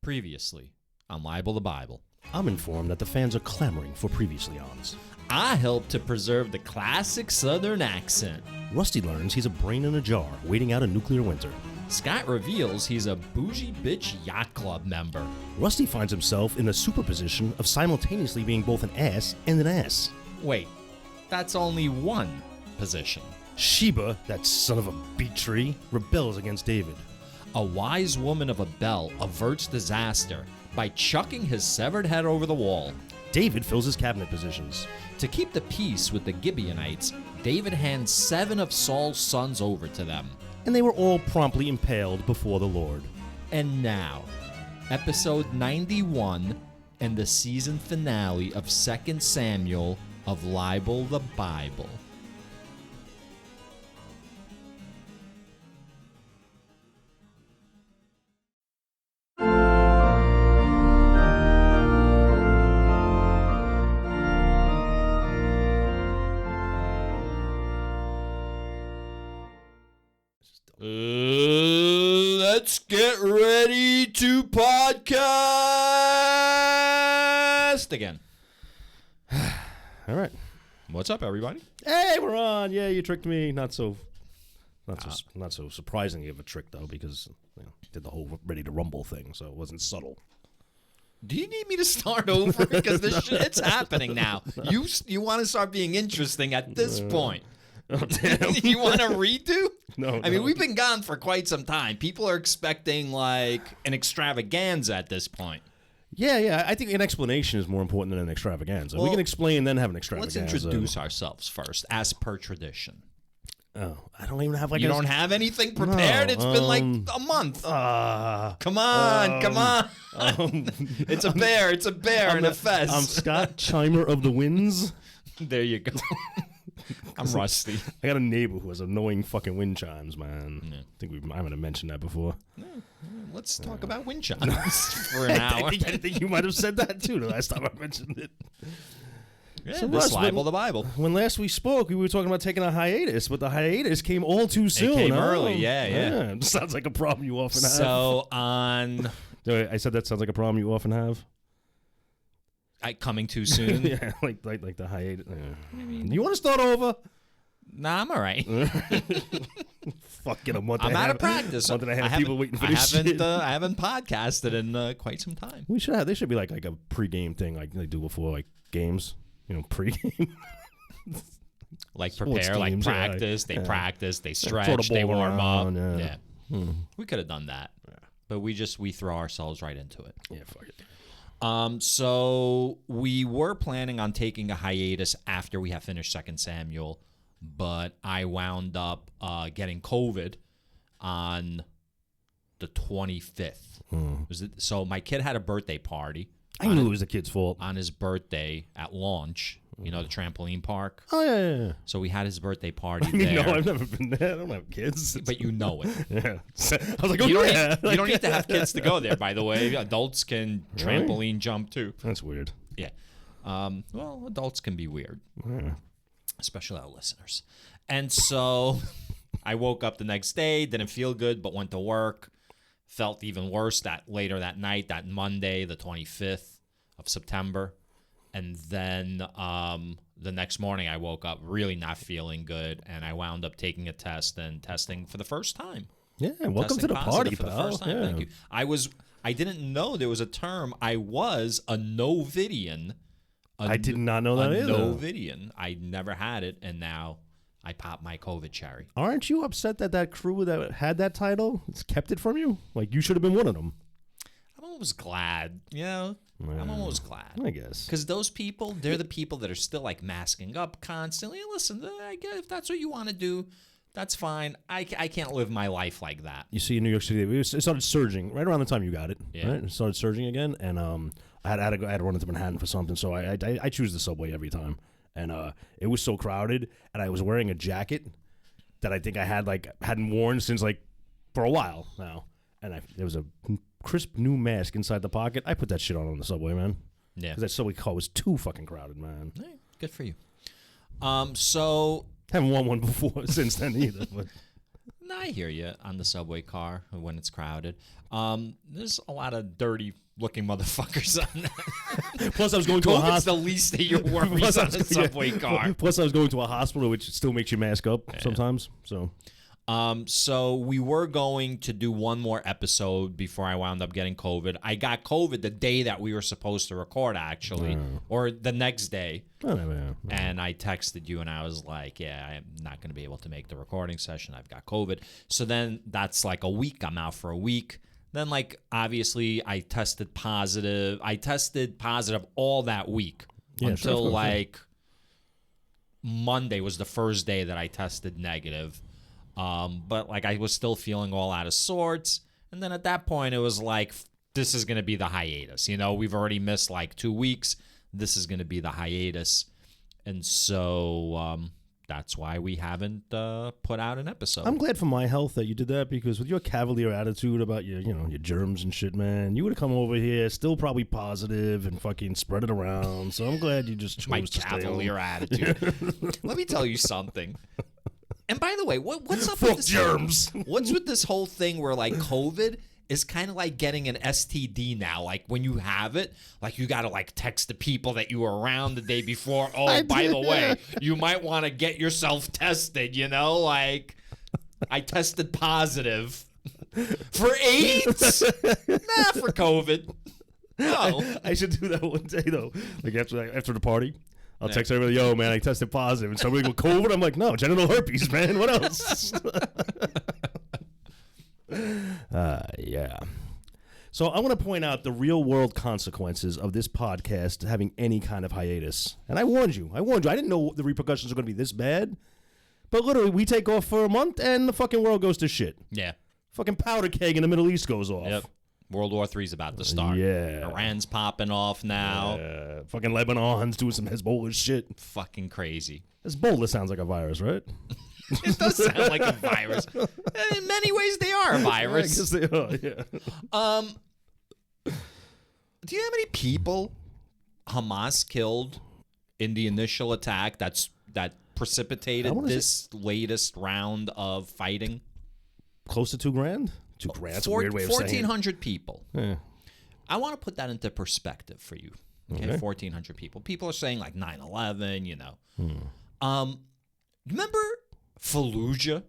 Previously on Libel the Bible. I'm informed that the fans are clamoring for previously ons. I helped to preserve the classic Southern accent. Rusty learns he's a brain in a jar, waiting out a nuclear winter. Scott reveals he's a bougie bitch yacht club member. Rusty finds himself in the superposition of simultaneously being both an ass and an ass. Wait, that's only one position. Sheba, that son of a beet tree, rebels against David. A wise woman of a bell averts disaster by chucking his severed head over the wall. David fills his cabinet positions. To keep the peace with the Gibeonites, David hands 7 of Saul's sons over to them. And they were all promptly impaled before the Lord. And now, episode 91 and the season finale of 2 Samuel of Libel the Bible. Let's get ready to podcast again. All right. What's up, everybody? Hey, we're on. Yeah, you tricked me. Not so surprisingly of a trick though, because did the whole Ready to Rumble thing, so it wasn't subtle. Do you need me to start over? Because this shit's happening now. You want to start being interesting at this point. Oh, damn. You want to redo? No. I mean, we've been gone for quite some time. People are expecting like an extravaganza at this point. Yeah. I think an explanation is more important than an extravaganza. Well, we can explain, then have an extravaganza. Let's introduce ourselves first, as per tradition. Oh, I don't even have like. You don't have anything prepared? No, It's been like a month. Come on. It's a bear. It's a bear in a fez. I'm Scott, Chimer of the Winds. There you go. I'm rusty. I got a neighbor who has annoying fucking wind chimes, man. Yeah. I haven't mentioned that before. No. Let's talk about wind chimes for an hour. I think you might have said that too the last time I mentioned it. Yeah, so this Russ, Libel the Bible. When last we spoke, we were talking about taking a hiatus, but the hiatus came all too soon. It came early, yeah. Sounds like a problem you often have. So on... I said that sounds like a problem you often have. Coming too soon? Yeah, like the hiatus. You want to start over? Nah, I'm all right. Fucking a month. I'm out of practice. Month and a half people waiting for this shit. I haven't podcasted in quite some time. We should have. They should be like a pre-game thing, like they do before like games. Pre-game. Like prepare, like practice. They practice. They stretch. Throw the They ball warm around, up. Yeah. We could have done that, but we throw ourselves right into it. Yeah, fuck it. So we were planning on taking a hiatus after we have finished 2 Samuel, but I wound up getting COVID on the 25th. So my kid had a birthday party. I knew it was the kid's fault. On his birthday at launch, the trampoline park. Oh, yeah. So we had his birthday party there. No, I've never been there. I don't have kids. But you know it. Yeah. I was like, oh, you don't need to have kids to go there, by the way. Adults can trampoline jump, too. That's weird. Yeah. Well, adults can be weird. Yeah. Especially our listeners. And so I woke up the next day, didn't feel good, but went to work. Felt even worse later that night, that Monday, the 25th of September. And then the next morning I woke up really not feeling good, and I wound up taking a test and testing for the first time. Yeah, welcome to the party, pal. For the first time. Yeah. Thank you. I didn't know there was a term. I was a Novidian. I did not know that either. Novidian. I never had it, and now I popped my COVID cherry. Aren't you upset that crew that had that title kept it from you? Like, you should have been one of them. I'm almost glad, I'm almost glad. I guess. Because those people, they're the people that are still, like, masking up constantly. Listen, I guess if that's what you want to do, that's fine. I can't live my life like that. You see, in New York City, it started surging right around the time you got it. Yeah. Right? It started surging again, and I had to run into Manhattan for something, so I choose the subway every time. And it was so crowded, and I was wearing a jacket that I think I hadn't worn since for a while now. And there was a crisp new mask inside the pocket. I put that shit on the subway, man. Yeah, because that subway car was too fucking crowded, man. Hey, good for you. So haven't worn one before since then either. But no, I hear you on the subway car when it's crowded. There's a lot of dirty-looking motherfuckers on that. Plus, I was going to a COVID's hospital. the least of your worries on a subway car. Plus, I was going to a hospital, which still makes you mask up sometimes. So we were going to do one more episode before I wound up getting COVID. I got COVID the day that we were supposed to record, actually, or the next day. And I texted you and I was like, yeah, I'm not going to be able to make the recording session. I've got COVID. So then that's like a week. I'm out for a week. Then, like, obviously, I tested positive. I tested positive all that week until, like, Monday was the first day that I tested negative. But, like, I was still feeling all out of sorts. And then at that point, it was like, this is going to be the hiatus. You know, we've already missed, like, 2 weeks. This is going to be the hiatus. And so that's why we haven't put out an episode. I'm glad for my health that you did that, because with your cavalier attitude about your germs and shit, man, you would have come over here still probably positive and fucking spread it around. So I'm glad you just chose my to cavalier attitude. Let me tell you something. And by the way, what's up Fuck with this germs? What's with this whole thing where, like, COVID is kind of like getting an STD now? Like, when you have it, like, you got to, like, text the people that you were around the day before. Oh, by the way, you might want to get yourself tested, you know? Like, I tested positive. For AIDS? Nah, for COVID. No. I should do that one day, though. Like, after the party. I'll text everybody, yo, man, I tested positive. And somebody go, COVID? I'm like, no, genital herpes, man. What else? Yeah. So I want to point out the real-world consequences of this podcast having any kind of hiatus. And I warned you. I didn't know the repercussions were going to be this bad. But literally, we take off for a month, and the fucking world goes to shit. Yeah. Fucking powder keg in the Middle East goes off. Yep. World War III's about to start. Yeah. Iran's popping off now. Fucking Lebanon's doing some Hezbollah shit. Fucking crazy. Hezbollah sounds like a virus, right? It does sound like a virus. In many ways, they are a virus. I guess they are, yeah. Do you know how many people Hamas killed in the initial attack that precipitated this latest round of fighting? Close to 2 grand? 2 grand. That's a weird way of saying it. 1,400 people. Yeah. I want to put that into perspective for you. Okay, 1,400 people. People are saying like 9/11, you know. Remember Fallujah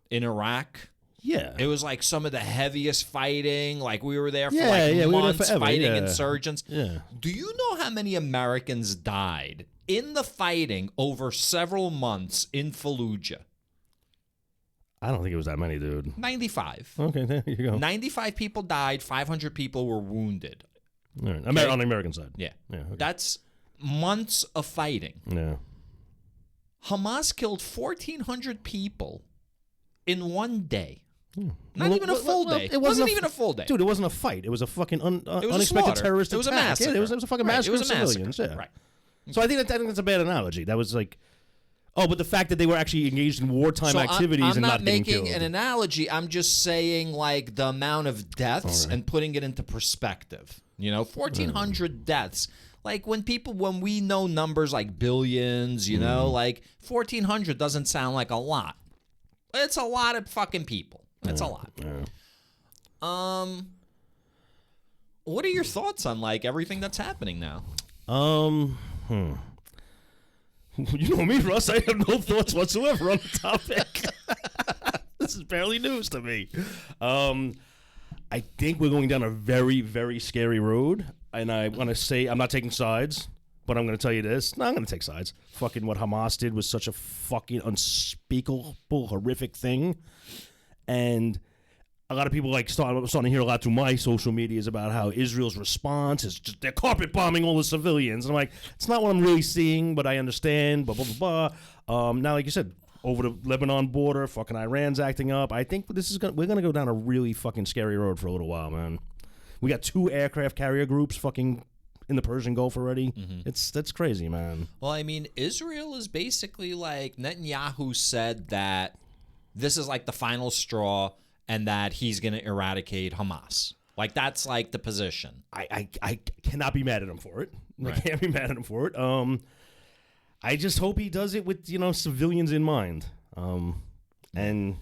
in Iraq? Yeah. It was like some of the heaviest fighting. Like, we were there for we were months there forever, fighting insurgents. Yeah. Do you know how many Americans died in the fighting over several months in Fallujah? I don't think it was that many, dude. 95. Okay, there you go. 95 people died. 500 people were wounded. All right. Okay. On the American side. Yeah. Okay. That's months of fighting. Yeah. Hamas killed 1,400 people in one day. Not even a full day. It wasn't even a full day. Dude, it wasn't a fight. It was a fucking unexpected slaughter. terrorist attack. It was a massacre. Yeah, it was a fucking massacre of civilians. Yeah. Right. So I think that's a bad analogy. That was like... Oh, but the fact that they were actually engaged in wartime activities and not getting killed. I'm not making an analogy. I'm just saying, like, the amount of deaths and putting it into perspective. You know, 1,400 deaths. Like, when we know numbers like billions, you know, like 1,400 doesn't sound like a lot. It's a lot of fucking people. It's a lot. What are your thoughts on, like, everything that's happening now? You know me, Russ. I have no thoughts whatsoever on the topic. This is barely news to me. I think we're going down a very, very scary road. And I want to say, I'm not taking sides, but I'm going to tell you this. No, I'm going to take sides. Fucking what Hamas did was such a fucking unspeakable, horrific thing. And a lot of people starting to hear a lot through my social medias about how Israel's response is just they're carpet bombing all the civilians. And I'm like, it's not what I'm really seeing, but I understand. Blah blah blah blah. Now, like you said, over the Lebanon border, fucking Iran's acting up. I think we're gonna go down a really fucking scary road for a little while, man. We got 2 aircraft carrier groups fucking in the Persian Gulf already. That's crazy, man. Well, I mean, Israel is basically like Netanyahu said that this is like the final straw. And that he's going to eradicate Hamas. Like, that's like the position. I cannot be mad at him for it. Right. I can't be mad at him for it. I just hope he does it with, civilians in mind. And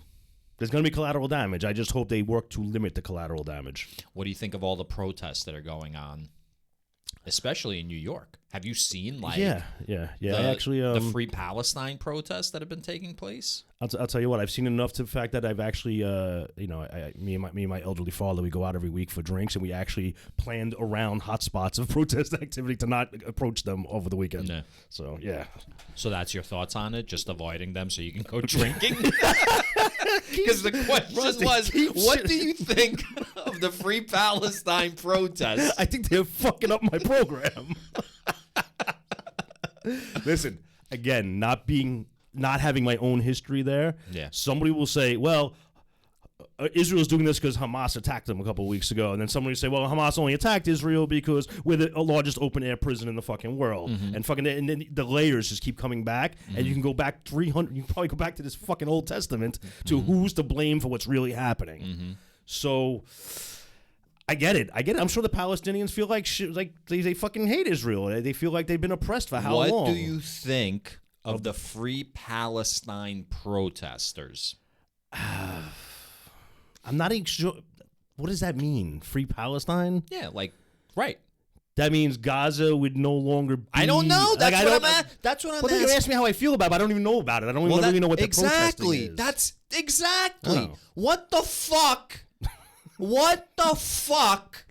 There's going to be collateral damage. I just hope they work to limit the collateral damage. What do you think of all the protests that are going on, especially in New York? Have you seen Yeah. the Free Palestine protests that have been taking place? I'll tell you what. I've seen enough to the fact that I've actually, me and my elderly father, we go out every week for drinks, and we actually planned around hotspots of protest activity to not approach them over the weekend. No. So yeah. So that's your thoughts on it? Just avoiding them so you can go drinking? Because the question was, what do you think of the Free Palestine protests? I think they're fucking up my program. Listen, again, not having my own history there. Yeah. Somebody will say, well, Israel's doing this because Hamas attacked them a couple of weeks ago. And then somebody will say, well, Hamas only attacked Israel because we're the largest open-air prison in the fucking world. Mm-hmm. And then the layers just keep coming back. Mm-hmm. And you can go back 300, you can probably go back to this fucking Old Testament to who's to blame for what's really happening. Mm-hmm. So I get it. I'm sure the Palestinians feel like shit, like they fucking hate Israel. They feel like they've been oppressed for how long? What do you think of the Free Palestine protesters? I'm not even sure. What does that mean? Free Palestine? Yeah, right. That means Gaza would no longer be... I don't know. That's what I'm asking. Well, you asked me how I feel about it, but I don't even know about it. I don't even really know what the protesting is. That's exactly. Oh. What the fuck? What the fuck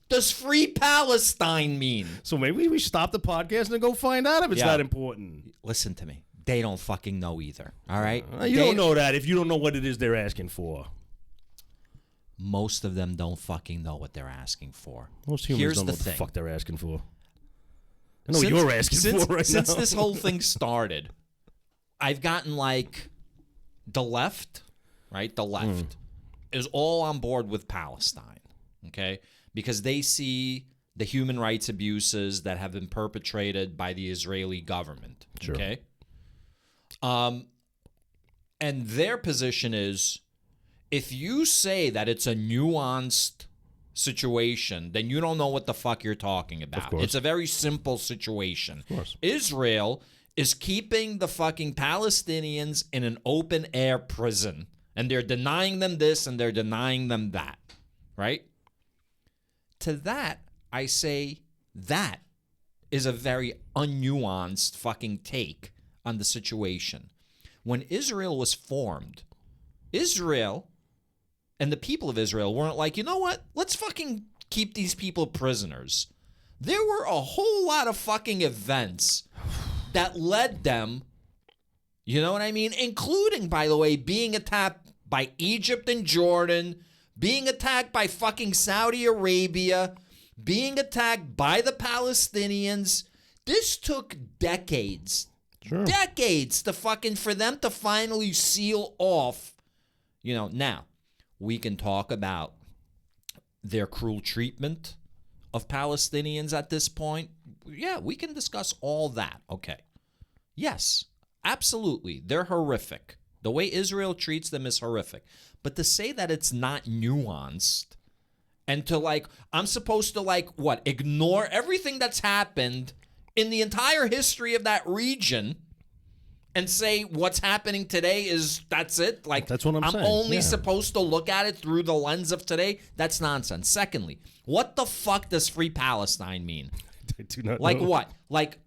does Free Palestine mean? So maybe we should stop the podcast and go find out if it's that important. Listen to me. They don't fucking know either. All right? You don't know that if you don't know what it is they're asking for. Most of them don't fucking know what they're asking for. Most humans don't know what the fuck they're asking for. I know what you're asking for right now. Since this whole thing started, I've gotten the left, right? The left is all on board with Palestine, okay? Because they see the human rights abuses that have been perpetrated by the Israeli government, okay? And their position is, if you say that it's a nuanced situation, then you don't know what the fuck you're talking about. It's a very simple situation. Of course. Israel is keeping the fucking Palestinians in an open-air prison, and they're denying them this and they're denying them that, right? To that, I say that is a very unnuanced fucking take on the situation. When Israel was formed, Israel and the people of Israel weren't like, you know what? Let's fucking keep these people prisoners. There were a whole lot of fucking events that led them, you know what I mean? Including, by the way, being attacked by Egypt and Jordan, being attacked by fucking Saudi Arabia, being attacked by the Palestinians. This took decades. Sure. Decades for them to finally seal off. Now, we can talk about their cruel treatment of Palestinians at this point. Yeah, we can discuss all that. Okay. Yes, absolutely. They're horrific. The way Israel treats them is horrific. But to say that it's not nuanced and to I'm supposed to ignore everything that's happened in the entire history of that region and say what's happening today that's it? That's what I'm saying. I'm only supposed to look at it through the lens of today? That's nonsense. Secondly, what the fuck does Free Palestine mean? I do not know. What?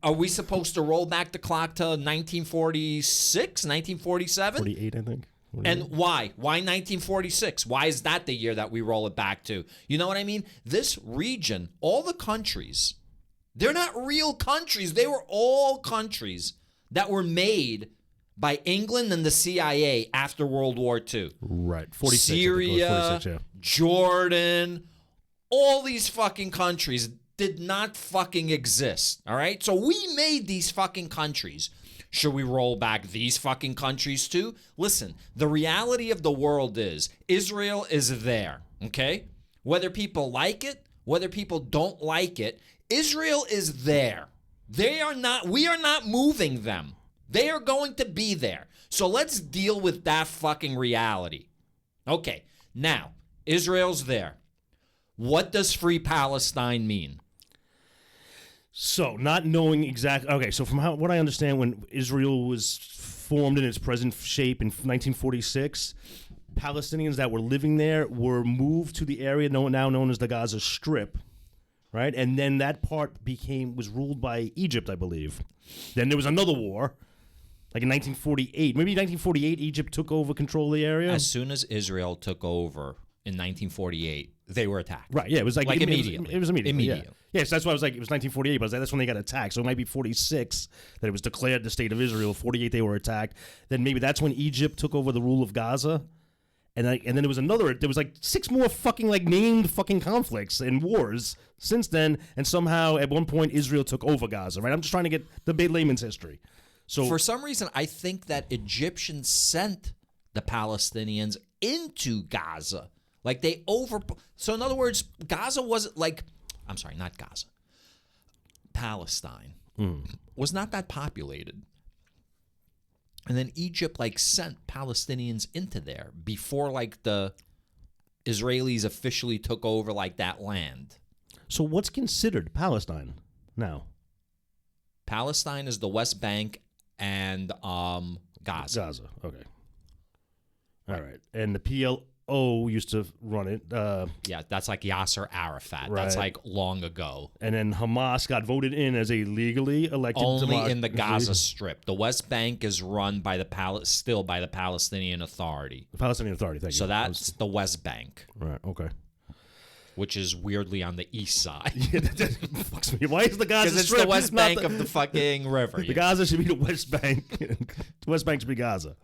Are we supposed to roll back the clock to 1946, 1947? 48, I think. 48. And why? Why 1946? Why is that the year that we roll it back to? You know what I mean? This region, all the countries, they're not real countries. They were all countries that were made by England and the CIA after World War II. Right. 46, Syria, 46, yeah. Jordan, all these fucking countries did not fucking exist, all right? So we made these fucking countries. Should we roll back these fucking countries too? Listen, the reality of the world is Israel is there, okay? Whether people like it, whether people don't like it, Israel is there. We are not moving them. They are going to be there. So let's deal with that fucking reality. Okay, now, Israel's there. What does Free Palestine mean? So, not knowing exactly... Okay, so from what I understand, when Israel was formed in its present shape in 1946, Palestinians that were living there were moved to the area now known as the Gaza Strip, right? And then that part was ruled by Egypt, I believe. Then there was another war, like in 1948. Maybe 1948, Egypt took over control of the area. As soon as Israel took over in 1948, they were attacked. Right, yeah, it was like immediately. It was immediately. Immediate. Yeah. Yes, that's why I was like, it was 1948, but that's when they got attacked. So it might be 46 that it was declared the state of Israel. 48 they were attacked. Then maybe that's when Egypt took over the rule of Gaza. And then there was like 6 more fucking like named fucking conflicts and wars since then. And somehow at one point Israel took over Gaza, right? I'm just trying to get the big layman's history. So for some reason, I think that Egyptians sent the Palestinians into Gaza. Like so in other words, Gaza wasn't like, I'm sorry, not Gaza. Palestine was not that populated. And then Egypt like sent Palestinians into there before like the Israelis officially took over like that land. So what's considered Palestine now? Palestine is the West Bank and Gaza. Gaza, okay. All right. And the PLO used to run it. Yeah, that's like Yasser Arafat. Right. That's like long ago. And then Hamas got voted in as a legally elected Only in the Gaza Strip. The West Bank is run by still by the Palestinian Authority. The Palestinian Authority, thank you. So that's the West Bank. Right, okay. Which is weirdly on the east side. Yeah, that fucks me. Why is the Gaza Because it's Strip the West not Bank of the fucking river. The Gaza should be the West Bank. The West Bank should be Gaza.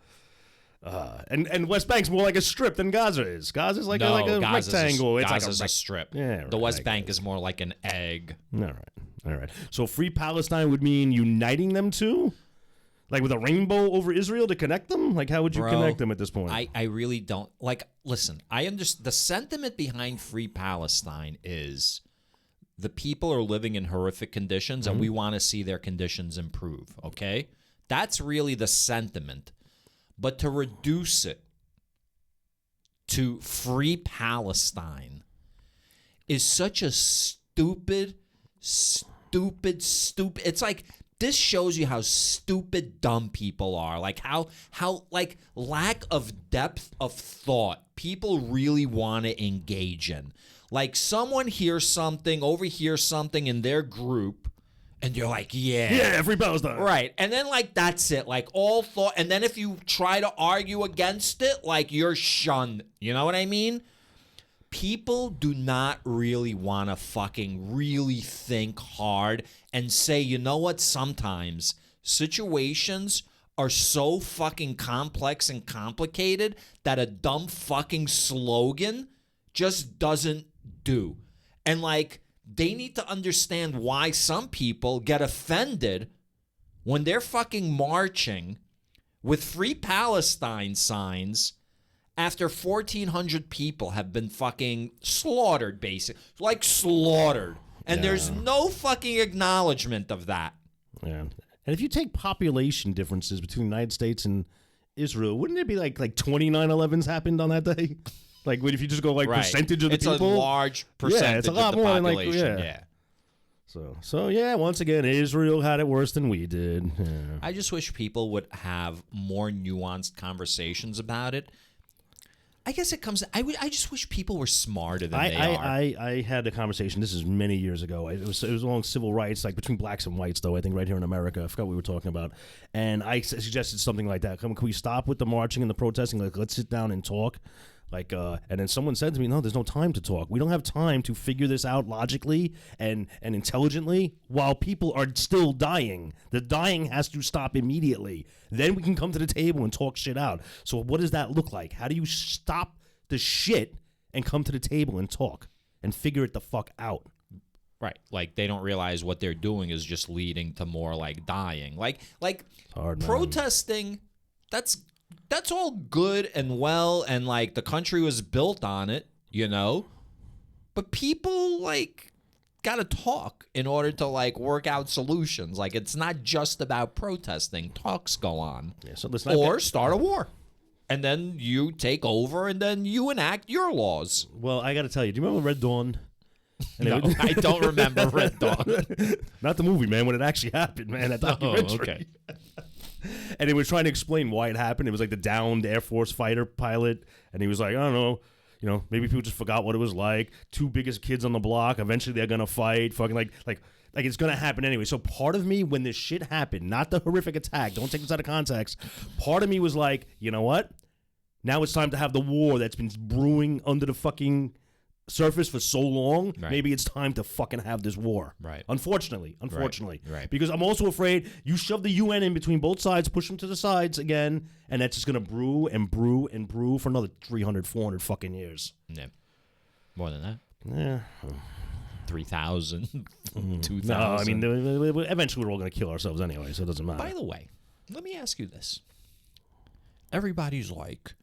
And West Bank's more like a strip than Gaza is. Gaza's like a Gaza's rectangle. It's Gaza's like a strip. Yeah, the right, West Bank is more like an egg. All right. So free Palestine would mean uniting them two? Like with a rainbow over Israel to connect them? Like how would you connect them at this point? I really don't. Like, listen, I understand. The sentiment behind free Palestine is the people are living in horrific conditions and we want to see their conditions improve, okay? That's really the sentiment. But to reduce it to free Palestine is such a stupid. It's like this shows you how stupid dumb people are. Like how like lack of depth of thought people really want to engage in. Like someone hears something, overhears something in their group. And you're like, yeah, free Palestine. Right. And then, like, that's it. Like, all thought. And then if you try to argue against it, like, you're shunned. You know what I mean? People do not really want to fucking really think hard and say, you know what? Sometimes situations are so fucking complex and complicated that a dumb fucking slogan just doesn't do. And, like, they need to understand why some people get offended when they're fucking marching with free Palestine signs after 1,400 people have been fucking slaughtered, basically. Like slaughtered. And there's no fucking acknowledgement of that. Yeah. And if you take population differences between the United States and Israel, wouldn't it be like 29 11s happened on that day? Like, if you just go, like, percentage of the people? It's a large percentage it's a lot of the more population, than, yeah. So, yeah, once again, Israel had it worse than we did. Yeah. I just wish people would have more nuanced conversations about it. I guess it comes. I just wish people were smarter than they are. I had a conversation. This is many years ago. It was along civil rights, like between blacks and whites, though. I think right here in America. I forgot what we were talking about. And I suggested something like that. Can we stop with the marching and the protesting? Like, let's sit down and talk. Like, and then someone said to me, no, there's no time to talk. We don't have time to figure this out logically and intelligently while people are still dying. The dying has to stop immediately. Then we can come to the table and talk shit out. So what does that look like? How do you stop the shit and come to the table and talk and figure it the fuck out? Right. Like, they don't realize what they're doing is just leading to more, like, dying. Like hard, protesting, that's all good and well, and, like, the country was built on it, you know? But people, like, got to talk in order to, like, work out solutions. Like, it's not just about protesting. Talks go on. Yeah, so let's start a war. And then you take over, and then you enact your laws. Well, I got to tell you, do you remember Red Dawn? No, I don't remember Red Dawn. Not the movie, man, when it actually happened, man, that documentary. Oh, okay. And they were trying to explain why it happened. It was like the downed Air Force fighter pilot, and he was like, I don't know. Maybe people just forgot what it was like. Two biggest kids on the block. Eventually, they're gonna fight. Fucking like it's gonna happen anyway. So part of me, when this shit happened, not the horrific attack, don't take this out of context. Part of me was like, you know what? Now it's time to have the war that's been brewing under the fucking surface for so long. Right. Maybe it's time to fucking have this war. Right. Unfortunately. Right. Because I'm also afraid you shove the UN in between both sides, push them to the sides again, and that's just gonna brew and brew and brew for another 300, 400 fucking years. Yeah. More than that. Yeah. 3,000, 2,000. No, I mean, eventually we're all going to kill ourselves anyway, so it doesn't matter. By the way, let me ask you this. Everybody's like,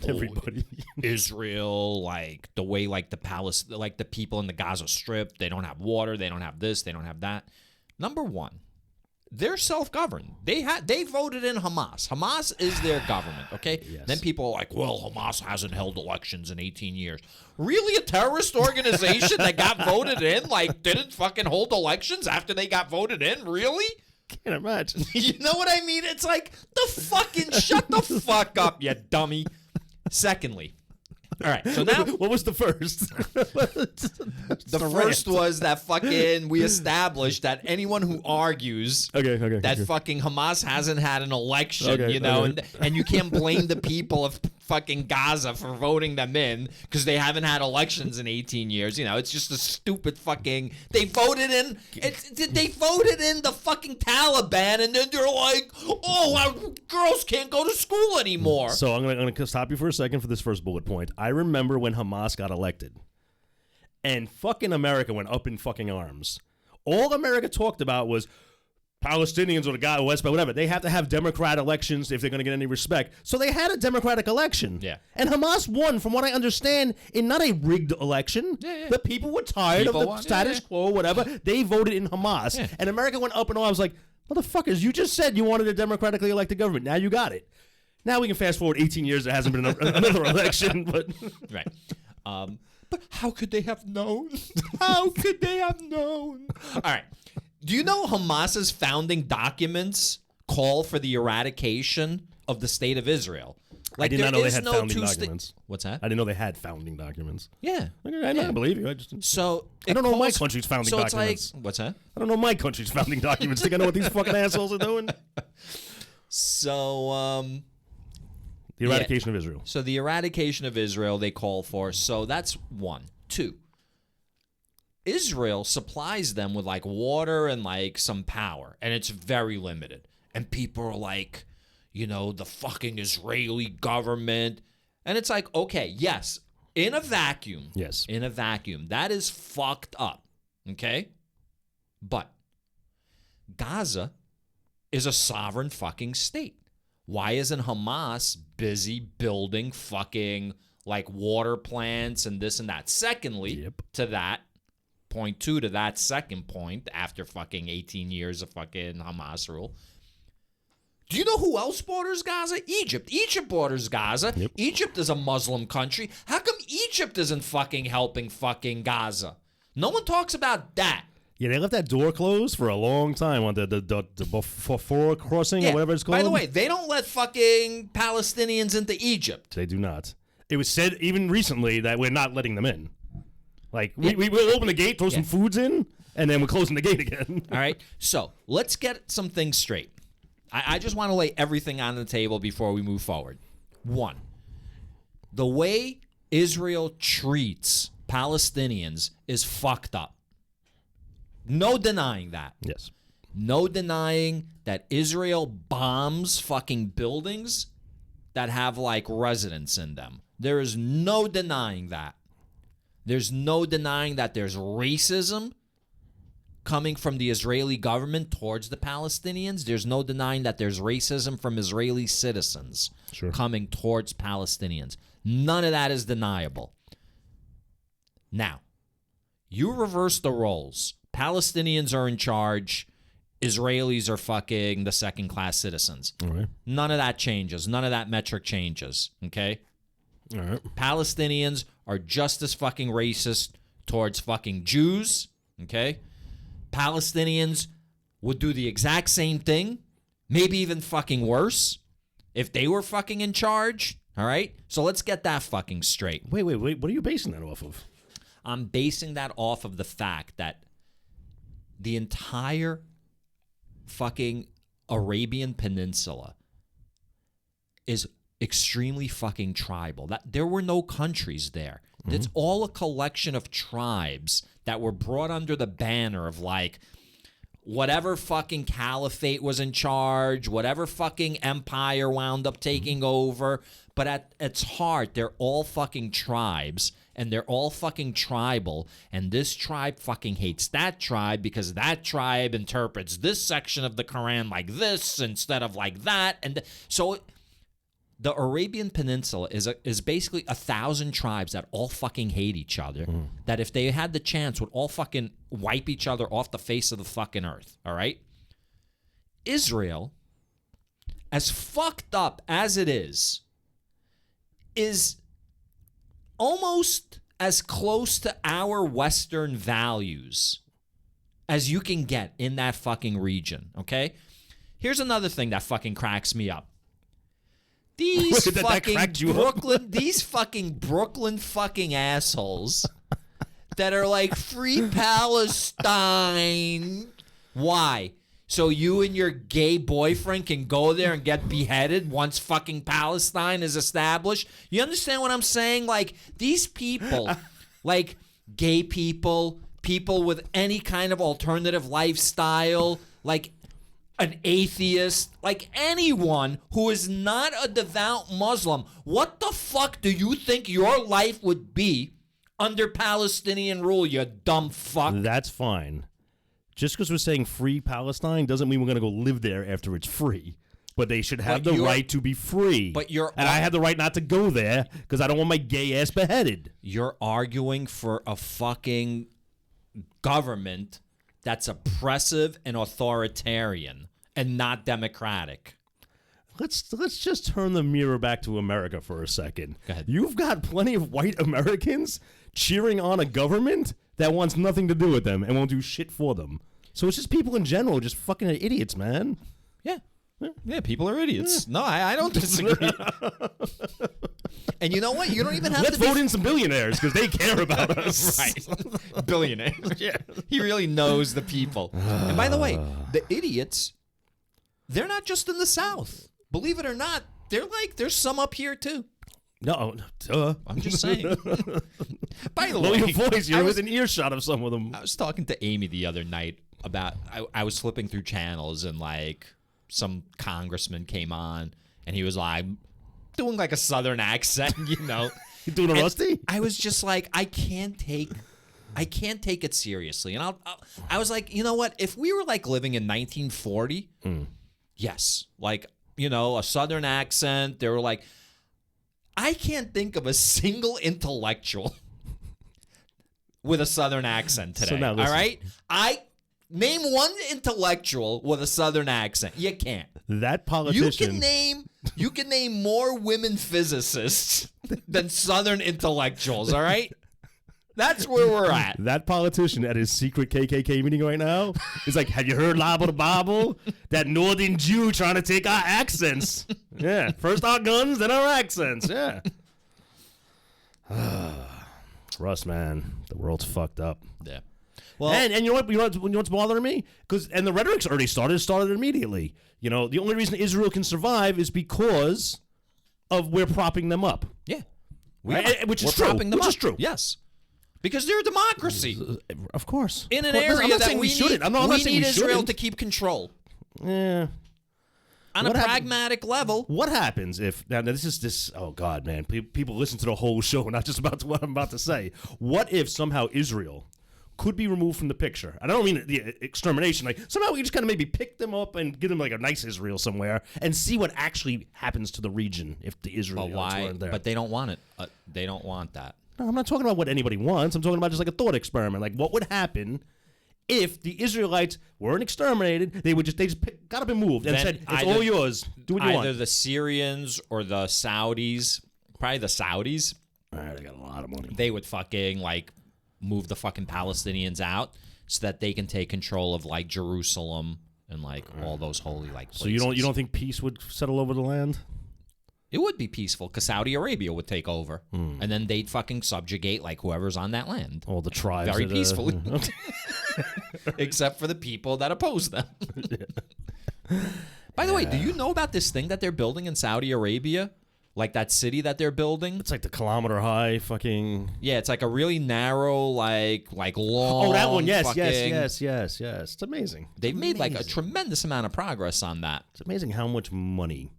everybody. Israel, like the way like the people in the Gaza Strip, they don't have water, they don't have this, they don't have that. Number one, they're self-governed. They voted in Hamas. Hamas is their government, okay? Yes. Then people are like, well, Hamas hasn't held elections in 18 years. Really? A terrorist organization that got voted in, like, didn't fucking hold elections after they got voted in? Really? Can't imagine. You know what I mean? It's like, shut the fuck up, you dummy. Secondly, all right, so now... What was the first? The first was that fucking we established that anyone who argues that fucking Hamas hasn't had an election, and you can't blame the people of fucking Gaza for voting them in because they haven't had elections in 18 years. It's just a stupid fucking... They voted in the fucking Taliban, and then they're like, oh, our girls can't go to school anymore. So I'm gonna stop you for a second for this first bullet point. I remember when Hamas got elected and fucking America went up in fucking arms. All America talked about was Palestinians or the guy West Bank, whatever. They have to have Democrat elections if they're going to get any respect. So they had a Democratic election. Yeah. And Hamas won, from what I understand, in not a rigged election. Yeah. The people were tired of the status quo, whatever. They voted in Hamas. Yeah. And America went up in arms like, motherfuckers, you just said you wanted a democratically elected government. Now you got it. Now we can fast forward 18 years. There hasn't been another election, but right. But how could they have known? How could they have known? All right. Do you know Hamas's founding documents call for the eradication of the state of Israel? Like, I did not know they had founding documents. What's that? I didn't know they had founding documents. Yeah. I believe you. I don't know my country's founding documents. It's like, what's that? I don't know my country's founding documents. Think I know what these fucking assholes are doing? So, the eradication of Israel. So the eradication of Israel they call for. So that's one. Two. Israel supplies them with like water and like some power, and it's very limited. And people are like, the fucking Israeli government. And it's like, okay, yes, in a vacuum. Yes. In a vacuum. That is fucked up. Okay? But Gaza is a sovereign fucking state. Why isn't Hamas busy building fucking like water plants and this and that? Secondly, to that, point two to that second point, after fucking 18 years of fucking Hamas rule, do you know who else borders Gaza? Egypt. Egypt borders Gaza. Yep. Egypt is a Muslim country. How come Egypt isn't fucking helping fucking Gaza? No one talks about that. Yeah, they left that door closed for a long time on the before crossing or whatever it's called. By the way, they don't let fucking Palestinians into Egypt. They do not. It was said even recently that we're not letting them in. Like, we'll open the gate, throw some foods in, and then we're closing the gate again. All right? So, let's get some things straight. I just want to lay everything on the table before we move forward. One, the way Israel treats Palestinians is fucked up. No denying that. Yes. No denying that Israel bombs fucking buildings that have, like, residents in them. There is no denying that. There's no denying that there's racism coming from the Israeli government towards the Palestinians. There's no denying that there's racism from Israeli citizens coming towards Palestinians. None of that is deniable. Now, you reverse the roles. Palestinians are in charge. Israelis are fucking the second-class citizens. All right. None of that changes. None of that metric changes. Okay? All right. Palestinians are just as fucking racist towards fucking Jews. Okay? Palestinians would do the exact same thing, Maybe even fucking worse if they were fucking in charge. All right? So let's get that fucking straight. Wait. What are you basing that off of? I'm basing that off of the fact that the entire fucking Arabian Peninsula is extremely fucking tribal. That there were no countries there. It's all a collection of tribes that were brought under the banner of like whatever fucking caliphate was in charge, whatever fucking empire wound up taking over. But at its heart, they're all fucking tribes, and they're all fucking tribal. And this tribe fucking hates that tribe because that tribe interprets this section of the Quran like this instead of like that. And so the Arabian Peninsula is basically 1,000 tribes that all fucking hate each other, that if they had the chance would all fucking wipe each other off the face of the fucking earth, all right? Israel, as fucked up as it is almost as close to our Western values as you can get in that fucking region, okay? Here's another thing that fucking cracks me up. These fucking Brooklyn fucking assholes that are like, free Palestine. Why? So you and your gay boyfriend can go there and get beheaded once fucking Palestine is established? You understand what I'm saying? Like, these people, like gay people, people with any kind of alternative lifestyle, like an atheist, like anyone who is not a devout Muslim, what the fuck do you think your life would be under Palestinian rule, you dumb fuck? That's fine. Just because we're saying free Palestine doesn't mean we're going to go live there after it's free. But they should have the right to be free. And I have the right not to go there because I don't want my gay ass beheaded. You're arguing for a fucking government that's oppressive and authoritarian and not democratic. Let's just turn the mirror back to America for a second. Go ahead. You've got plenty of white Americans cheering on a government that wants nothing to do with them and won't do shit for them. So it's just people in general just fucking idiots, man. Yeah, people are idiots. Yeah. No, I don't disagree. And you know what? You don't even have Let's to vote in some billionaires because they care about us. Right. Billionaires. Yeah. He really knows the people. And by the way, the idiots, they're not just in the South. Believe it or not, there's some up here too. No, I'm just saying. By the way, your voice, you're within earshot of some of them. I was talking to Amy the other night about, I was flipping through channels and like some congressman came on and he was like doing like a Southern accent, you know. You doing a rusty? I was just like, I can't take it seriously. And I was like, you know what? If we were like living in 1940, yes, like, you know, a Southern accent, they were like, I can't think of a single intellectual with a Southern accent today. So now all right? Name one intellectual with a Southern accent. You can't. That politician. You can name more women physicists than Southern intellectuals, all right? That's where we're at. That politician at his secret KKK meeting right now is like, have you heard Libel the Bible? That northern Jew trying to take our accents. Yeah. First our guns, then our accents. Yeah. Russ, man, the world's fucked up. Yeah. Well, and you know what's bothering me? And the rhetoric's already started immediately. You know, the only reason Israel can survive is because of we're propping them up. Yeah. Which is true. Yes. Because they're a democracy. Of course. In an area that we need, I'm not we saying need we Israel shouldn't. to keep control. Yeah. On a pragmatic level. What happens if now this? Oh God, man! People listen to the whole show, not just about what I'm about to say. What if somehow Israel could be removed from the picture? And I don't mean the extermination. Like somehow we just kind of maybe pick them up and give them like a nice Israel somewhere and see what actually happens to the region if the Israelites weren't there. But they don't want it. They don't want that. No, I'm not talking about what anybody wants. I'm talking about just like a thought experiment. Like what would happen if the Israelites weren't exterminated? They just got up and moved and said, it's all yours. Do what you want. Either the Syrians or the Saudis, probably the Saudis. All right, they got a lot of money. They would fucking like move the fucking Palestinians out so that they can take control of like Jerusalem and like all those holy like places. So you don't think peace would settle over the land? It would be peaceful because Saudi Arabia would take over, and then they'd fucking subjugate like whoever's on that land. All the tribes. Very peacefully. Except for the people that oppose them. By the way, do you know about this thing that they're building in Saudi Arabia? Like that city that they're building? It's like the kilometer high fucking... Yeah, it's like a really narrow, like long... Oh, that one. Yes, fucking... yes. It's amazing. They've made like a tremendous amount of progress on that. It's amazing how much money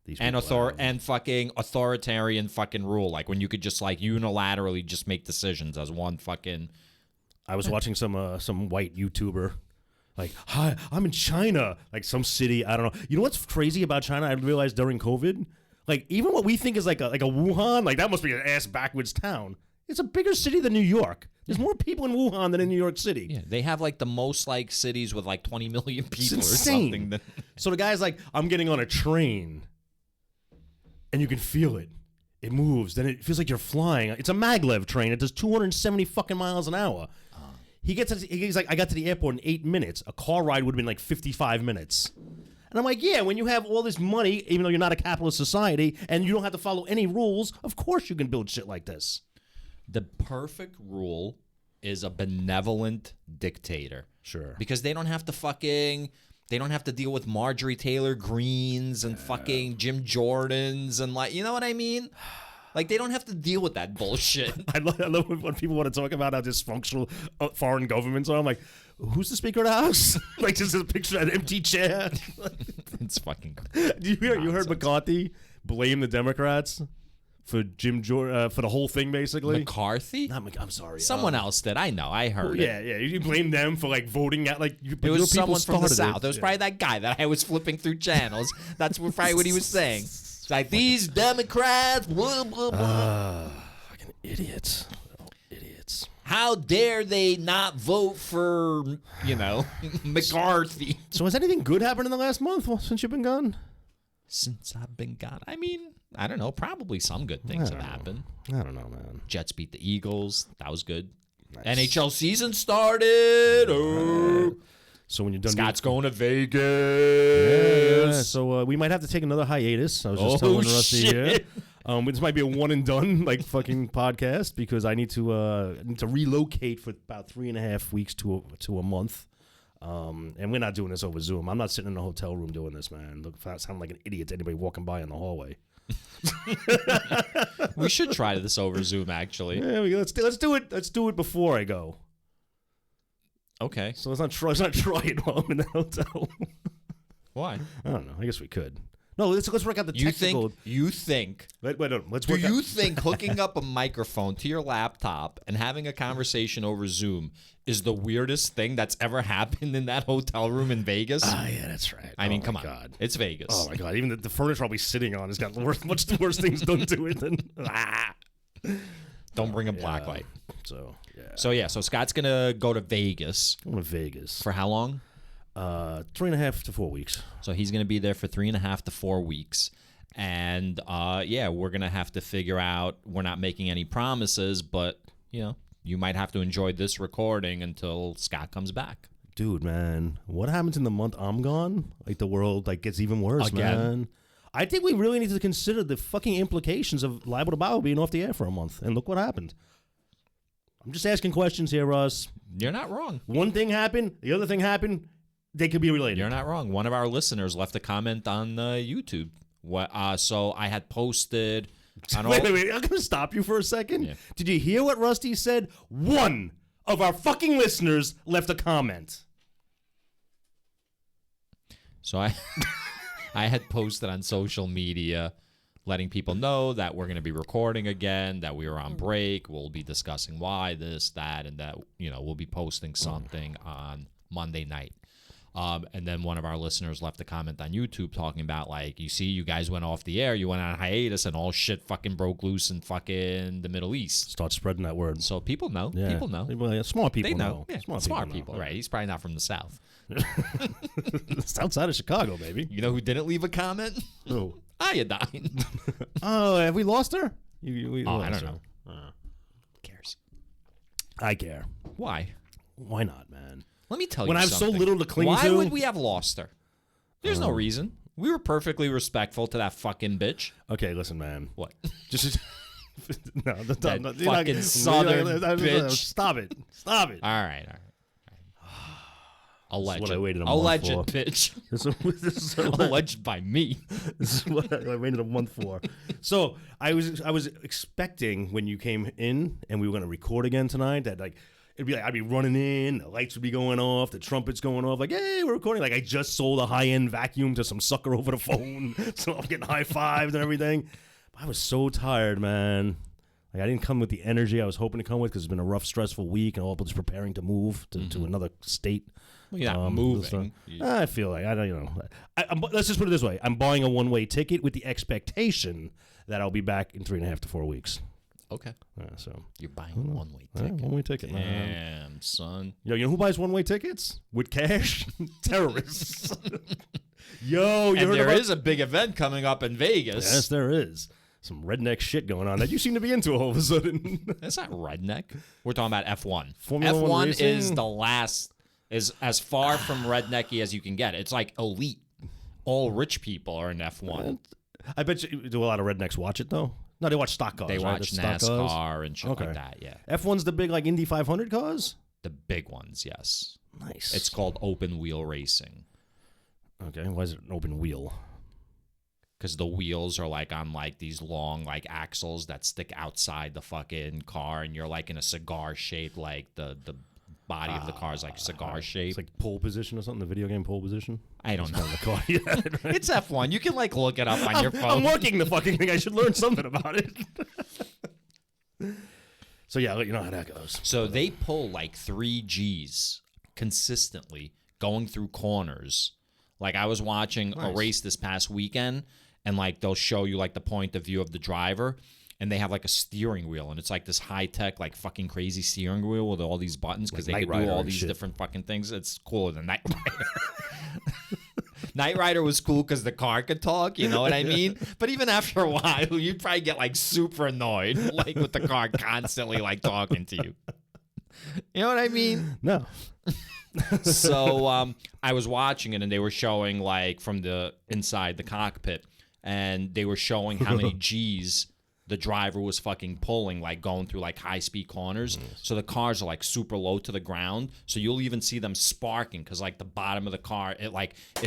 these people have. And fucking authoritarian fucking rule. Like when you could just like unilaterally just make decisions as one fucking... I was watching some white YouTuber... Like, hi, I'm in China. Like some city, I don't know. You know what's crazy about China? I realized during COVID... Like, even what we think is like a Wuhan, like, that must be an ass-backwards town. It's a bigger city than New York. There's more people in Wuhan than in New York City. Yeah, they have, like, the most, like, cities with, like, 20 million people or insane. something. So the guy's like, I'm getting on a train, and you can feel it. It moves. Then it feels like you're flying. It's a maglev train. It does 270 fucking miles an hour. He's like, I got to the airport in 8 minutes. A car ride would have been like 55 minutes. And I'm like, yeah, when you have all this money, even though you're not a capitalist society, and you don't have to follow any rules, of course you can build shit like this. The perfect rule is a benevolent dictator. Sure. Because they don't have to deal with Marjorie Taylor Greens and fucking Jim Jordans and like, you know what I mean? Like, they don't have to deal with that bullshit. I love when people want to talk about how dysfunctional foreign governments are. I'm like, who's the Speaker of the House? Like, just a picture of an empty chair. It's fucking You heard McCarthy blame the Democrats for for the whole thing, basically? McCarthy? I'm sorry. Someone else did. I know. I heard it. Yeah. You blame them for, like, voting at, like... It was someone from the South. It was probably that guy that I was flipping through channels. That's probably what he was saying. It's like, these Democrats, blah, blah, blah. Fucking idiots. Idiots. How dare they not vote for, McCarthy? So has anything good happened in the last month since you've been gone? Since I've been gone? I mean, I don't know. Probably some good things have happened. I don't know, man. Jets beat the Eagles. That was good. Nice. NHL season started. Oh. So when you're done, Scott's going to Vegas. Yeah. So we might have to take another hiatus. I was just telling Rusty here. This might be a one and done like fucking podcast because I need to relocate for about 3.5 weeks to a month. And we're not doing this over Zoom. I'm not sitting in a hotel room doing this, man. Look, I sound like an idiot to anybody walking by in the hallway. We should try this over Zoom, actually. Yeah, let's do it. Let's do it before I go. Okay. So let's not try it while I'm in the hotel. Why? I don't know. I guess we could. No, let's work out the technical. You think? Wait, no, let's do work you out. think hooking up a microphone to your laptop and having a conversation over Zoom is the weirdest thing that's ever happened in that hotel room in Vegas? Yeah, that's right. I mean, come on. God. It's Vegas. Oh, my God. Even the furniture I'll be sitting on has got much worse things done to it than... Don't bring a black light. So, yeah. So Scott's going to go to Vegas. I'm going to Vegas. For how long? 3.5 to 4 weeks. So he's going to be there for 3.5 to 4 weeks. And, we're going to have to figure out, we're not making any promises, but, you might have to enjoy this recording until Scott comes back. Dude, man, what happens in the month I'm gone? Like, the world, gets even worse, man. I think we really need to consider the fucking implications of Libel to Bible being off the air for a month. And look what happened. I'm just asking questions here, Russ. You're not wrong. One thing happened. The other thing happened. They could be related. You're not wrong. One of our listeners left a comment on YouTube. So I had posted... Wait. I'm going to stop you for a second. Yeah. Did you hear what Rusty said? One of our fucking listeners left a comment. So I had posted on social media letting people know that we're going to be recording again, that we were on break. We'll be discussing why, this, that, and that, we'll be posting something on Monday night. And then one of our listeners left a comment on YouTube talking about, you see, you guys went off the air, you went on hiatus, and all shit fucking broke loose in fucking the Middle East. Start spreading that word. So people know. Yeah. People know. Well, yeah, smart people they know. Yeah, smart people. Right. He's probably not from the South. It's outside of Chicago, baby. You know who didn't leave a comment? Who? Iodine. Oh, have we lost her? I don't know. Who cares? I care. Why? Why not, man? Let me tell you when I have something. so little to cling Why to. would we have lost her? There's no reason. We were perfectly respectful to that fucking bitch. Okay, listen, man. What? Just no, That fucking southern bitch. Stop it. Stop it. All right. Alleged. This is what I waited a month Alleged for. bitch. This is what Alleged by me. This is what I waited a month for. So I was expecting when you came in and we were going to record again tonight that like it'd be like I'd be running in, the lights would be going off, the trumpets going off, like hey, we're recording. Like I just sold a high-end vacuum to some sucker over the phone, so I'm getting high fives and everything. But I was so tired, man. Like I didn't come with the energy I was hoping to come with because it's been a rough, stressful week, and all just preparing to move to another state. Well, you're not moving. I feel like I don't, let's just put it this way: I'm buying a one-way ticket with the expectation that I'll be back in 3.5 to 4 weeks. Okay. So you're buying a one-way ticket. One-way ticket. Damn, son. Yo, you know who buys one-way tickets with cash? Terrorists. Yo, you and heard there about? is a big event coming up in Vegas. Yes, there is. Some redneck shit going on that you seem to be into all of a sudden. That's not redneck. We're talking about F1. Formula One F1 is racing? the last, is as far from rednecky as you can get. It's like elite. All rich people are in F1. I bet you do a lot of rednecks watch it though. No, they watch stock cars. They right? watch The stock cars? NASCAR and shit Okay. like that, yeah. F1's the big like Indy 500 cars. The big ones, yes. Nice. It's called open wheel racing. Okay, why is it an open wheel? Because the wheels are like on like these long like axles that stick outside the fucking car, and you're like in a cigar shape, like the body of the car is like cigar shape. It's like pole position or something. The video game pole position. I don't know. The car. Yeah, right. It's F1. You can like look it up on your phone. I'm working the fucking thing. I should learn something about it. So yeah, I'll let you know how that goes. So they pull like 3 Gs consistently going through corners. Like I was watching a race this past weekend, and like they'll show you like the point of view of the driver, and they have like a steering wheel, and it's like this high tech like fucking crazy steering wheel with all these buttons because Like they Knight can do Rider all and these shit. different fucking things. It's cooler than Knight Rider. Knight Rider was cool because the car could talk, you know what I mean? But even after a while, you'd probably get like super annoyed, like with the car constantly like talking to you. You know what I mean? No. So I was watching it, and they were showing like from the inside the cockpit, and they were showing how many G's the driver was fucking pulling, like going through like high speed corners. So the cars are like super low to the ground, so you'll even see them sparking because like the bottom of the car, it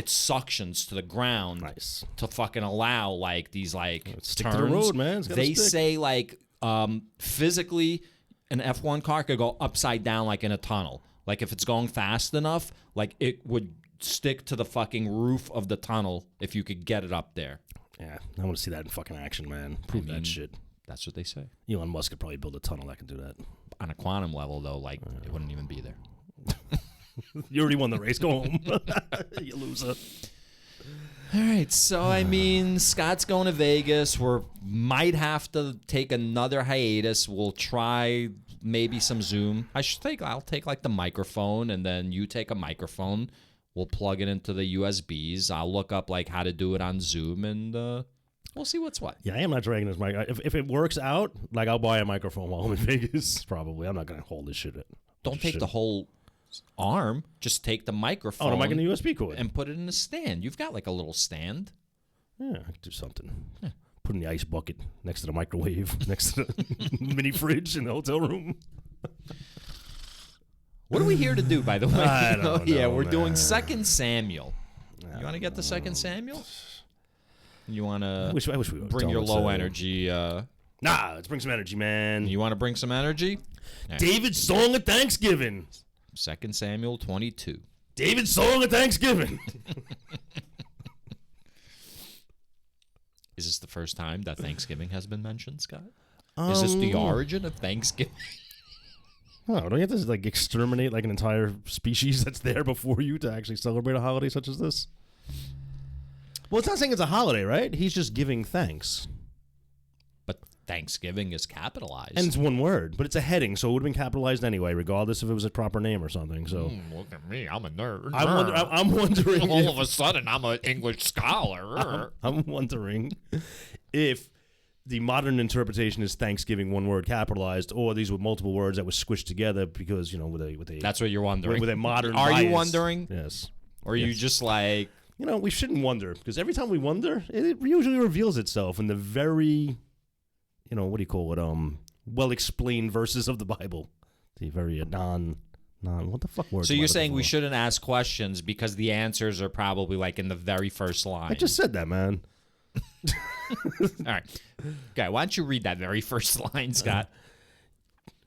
suctions to the ground. Nice. To fucking allow like these like Stick turns. to the road, man. It's gotta They stick. say like physically an F1 car could go upside down like in a tunnel. Like if it's going fast enough, like it would stick to the fucking roof of the tunnel if you could get it up there. Yeah, I want to see that in fucking action, man. Prove that shit. That's what they say. Elon Musk could probably build a tunnel that can do that. On a quantum level, though, like it wouldn't even be there. You already won the race. Go home. You loser. All right, so I mean, Scott's going to Vegas. We might have to take another hiatus. We'll try maybe some Zoom. I'll take like the microphone, and then you take a microphone. We'll plug it into the USBs. I'll look up like how to do it on Zoom, and we'll see what's what. Yeah, I am not dragging this mic. If it works out, like I'll buy a microphone while I'm in Vegas. Probably, I'm not gonna hold this shit. Don't take the whole arm. Just take the microphone. Oh, the mic in the USB cord. And put it in a stand. You've got like a little stand. Yeah, I could do something. Yeah. Put in the ice bucket next to the microwave, next to the mini fridge in the hotel room. What are we here to do, by the way? I don't Yeah, know, we're doing man. 2 Samuel. You want to get the 2 Samuel? You want to I wish we would bring tell your us low that. energy? Nah, let's bring some energy, man. You want to bring some energy? David's song of Thanksgiving. 2 Samuel 22. David's song of Thanksgiving. Is this the first time that Thanksgiving has been mentioned, Scott? Is this the origin of Thanksgiving? Oh, don't you have to like exterminate like an entire species that's there before you to actually celebrate a holiday such as this? Well, it's not saying it's a holiday, right? He's just giving thanks. But Thanksgiving is capitalized. And it's one word, but it's a heading, so it would have been capitalized anyway, regardless if it was a proper name or something. So look at me, I'm a nerd. I'm wondering Of a sudden, I'm an English scholar. I'm wondering if the modern interpretation is Thanksgiving, one word capitalized, or these were multiple words that were squished together because, with a That's what you're wondering. With a modern Are bias. you wondering? Yes. Or are you just like... we shouldn't wonder, because every time we wonder, it usually reveals itself in the very, what do you call it, well-explained verses of the Bible. The very what the fuck word? So you're saying we shouldn't ask questions because the answers are probably like in the very first line. I just said that, man. All right. Okay, why don't you read that very first line, Scott?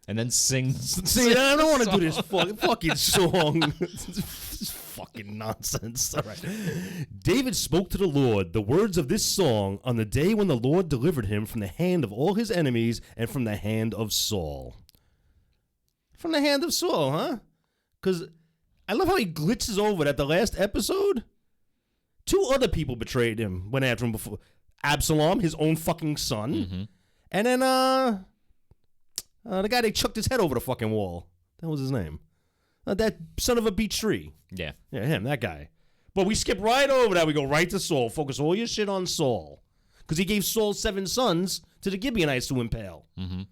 And then sing. See, I don't want to do this fucking song. This fucking nonsense. All right. David spoke to the Lord the words of this song on the day when the Lord delivered him from the hand of all his enemies and from the hand of Saul. From the hand of Saul, huh? Because I love how he glitches over that the last episode, 2 other people betrayed him, went after him before. Absalom, his own fucking son, and then the guy they chucked his head over the fucking wall. That was his name. That son of a beech tree. Yeah, him, that guy. But we skip right over that. We go right to Saul. Focus all your shit on Saul. Because he gave Saul 7 sons to the Gibeonites to impale. Mm-hmm.